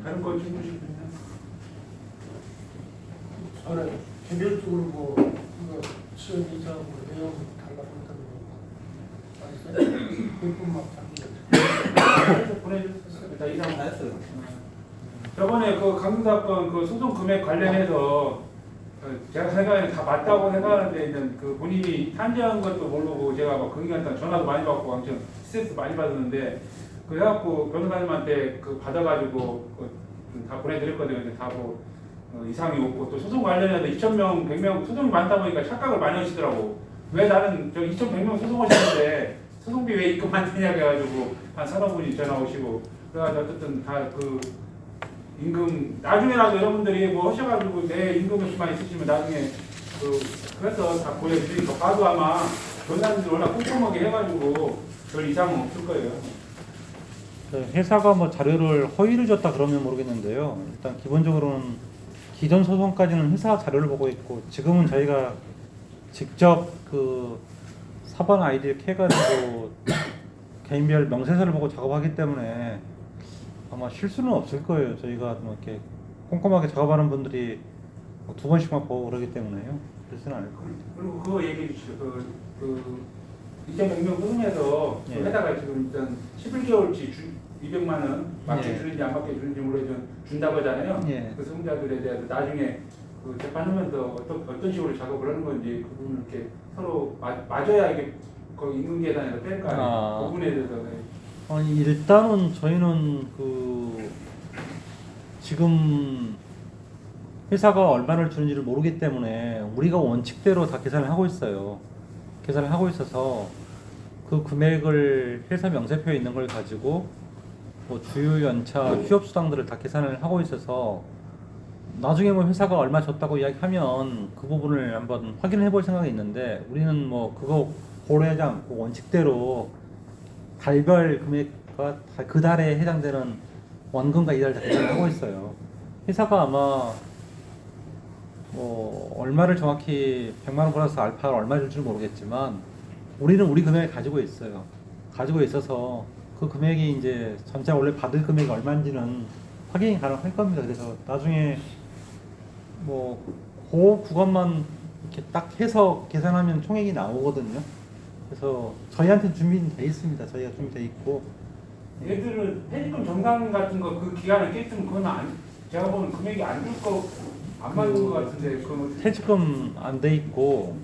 다른 거 질문 있으면 저는 개별적으로 뭐 이거 수현 이사하고 내용 달라고 했다고 말했어요. 몇분막 보내주셨어요. 다 이상 다 했어요. 저번에 그 강도 사건 그 소송 금액 관련해서 제가 생각에는 다 맞다고 생각하는데 이제 그 본인이 탄지한 것도 모르고 제가 막 금기한테 전화도 많이 받고 아무튼 스트레스 많이 받았는데 그래갖고 변호사님한테 그 받아가지고 다 보내드렸거든요. 근데 다 뭐 이상이 없고 또 소송 관련해서 2,000명, 100명 소송이 많다 보니까 착각을 많이 하시더라고. 왜 나는 저 2,100명 소송하시는데 소송비 왜 입금 안 되냐고 해가지고 한 서너 분이 전화 오시고 그래가지고 어쨌든 다 그 임금 나중에라도 여러분들이 뭐 하셔가지고 내 임금만 있으시면 나중에 그래서 다 보내드리니까 봐도 아마 변호사님들 워낙 꼼꼼하게 해가지고 별 이상은 없을 거예요. 회사가 뭐 자료를 허위를 줬다 그러면 모르겠는데요. 일단 기본적으로는 기존 소송까지는 회사 자료를 보고 있고 지금은 저희가 직접 그 사번 아이디를 캐가지고 개인별 명세서를 보고 작업하기 때문에 아마 실수는 없을 거예요. 저희가 뭐 이렇게 꼼꼼하게 작업하는 분들이 뭐 2번씩만 보고 그러기 때문에요. 그렇지는 않을 겁니다. 그리고 그거 얘기해 주시죠. 그 2,100명 소송해서 예. 그 회사가 지금 일단 11개월치 200만 원 맞게 예. 주는지 안 맞게 주는지 모르지만 준다고 하잖아요. 예. 그 소송자들에 대해서 나중에 그 재판하면서 어떤 식으로 작업을 하는 건지 그 부분을 이렇게 서로 맞아야 이게 그 임금 계산에서 뺄 거 아니에요. 아. 그 부분에 대해서 아니 일단은 저희는 그 지금 회사가 얼마를 주는지를 모르기 때문에 우리가 원칙대로 다 계산을 하고 있어요. 계산을 하고 있어서 그 금액을 회사 명세표에 있는 걸 가지고 뭐 주요 연차, 휴업 수당들을 다 계산을 하고 있어서 나중에 뭐 회사가 얼마 줬다고 이야기하면 그 부분을 한번 확인해 볼 생각이 있는데 우리는 뭐 그거 고려하지 않고 원칙대로 달별 금액과 그 달에 해당되는 원금과 이달 다 계산을 하고 있어요. 회사가 아마 뭐 얼마를 정확히 100만 원 플러스 알파를 얼마 줄지 모르겠지만 우리는 우리 금액을 가지고 있어요. 가지고 있어서 그 금액이 이제 전체 원래 받을 금액이 얼마인지는 확인이 가능할 겁니다. 그래서 나중에 뭐 그것만 이렇게 딱 해서 계산하면 총액이 나오거든요. 그래서 저희한테 준비는 돼 있습니다. 저희가 준비돼 있고. 얘들은 퇴직금 정산 같은 거 그 기간을 깼으면 그건 제가 보면 금액이 안 줄 거 안 맞는 거 같은데 그건 퇴직금 안 돼 있고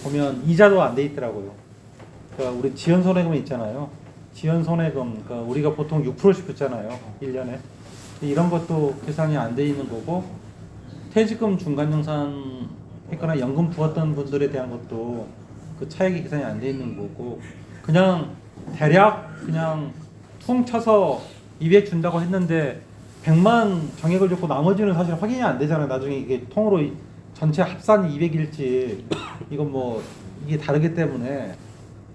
보면 이자도 안 돼 있더라고요. 그러니까 우리 지연 손해금 있잖아요. 지연 손해금 그러니까 우리가 보통 6%씩 붙잖아요. 1년에. 이런 것도 계산이 안 돼 있는 거고 퇴직금 중간 정산 했거나 연금 부었던 분들에 대한 것도 그 차액이 계산이 안 돼 있는 거고 그냥 대략 그냥 퉁 쳐서 200 준다고 했는데 100만 정액을 줬고 나머지는 사실 확인이 안 되잖아요. 나중에 이게 통으로 전체 합산이 200일지 이건 뭐 이게 다르기 때문에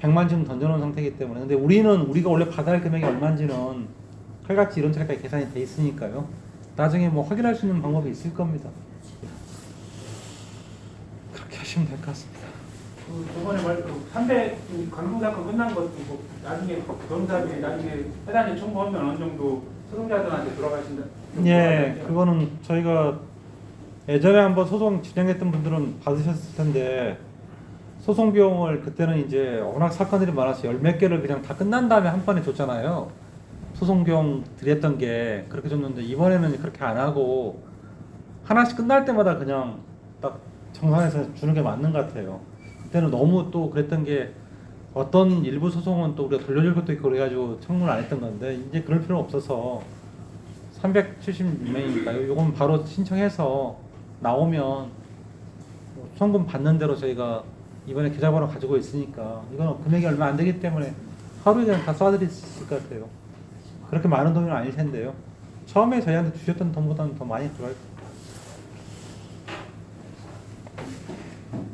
100만 지금 던져놓은 상태이기 때문에 근데 우리가 원래 받아야 할 금액이 얼마인지는 칼같이 이런 차례까지 계산이 돼 있으니까요. 나중에 뭐 확인할 수 있는 방법이 있을 겁니다. 그렇게 하시면 될 것 같습니다. 그 저번에 말그 300 강동 사건 끝난 것도 뭐 나중에 변호사들이 나중에 해단에 청구하면 어느 정도 소송자들한테 돌아가신다. 예, 그거는 저희가 예전에 한번 소송 진행했던 분들은 받으셨을 텐데 소송 비용을 그때는 이제 워낙 사건들이 많아서 열 몇 개를 그냥 다 끝난 다음에 한 번에 줬잖아요. 소송 비용 드렸던 게 그렇게 줬는데 이번에는 그렇게 안 하고 하나씩 끝날 때마다 그냥 딱 정산해서 주는 게 맞는 것 같아요. 그때는 너무 또 그랬던 게 어떤 일부 소송은 또 우리가 돌려줄 것도 있고 그래가지고 청구를 안 했던 건데 이제 그럴 필요는 없어서 376명이니까요. 요건 바로 신청해서 나오면 송금 받는 대로 저희가 이번에 계좌번호 가지고 있으니까 이건 금액이 얼마 안 되기 때문에 하루에 그냥 다 쏴드릴 수 있을 것 같아요. 그렇게 많은 돈은 아닐 텐데요. 처음에 저희한테 주셨던 돈보다는 더 많이 들어갈 거예요.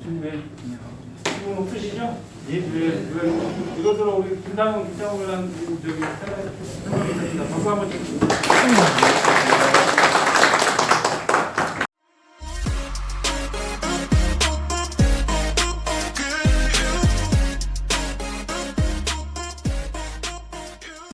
지금 없으시죠? 예. 이것으로 우리 김상훈 저기 설명이 있습니다. 광고 한번 좀.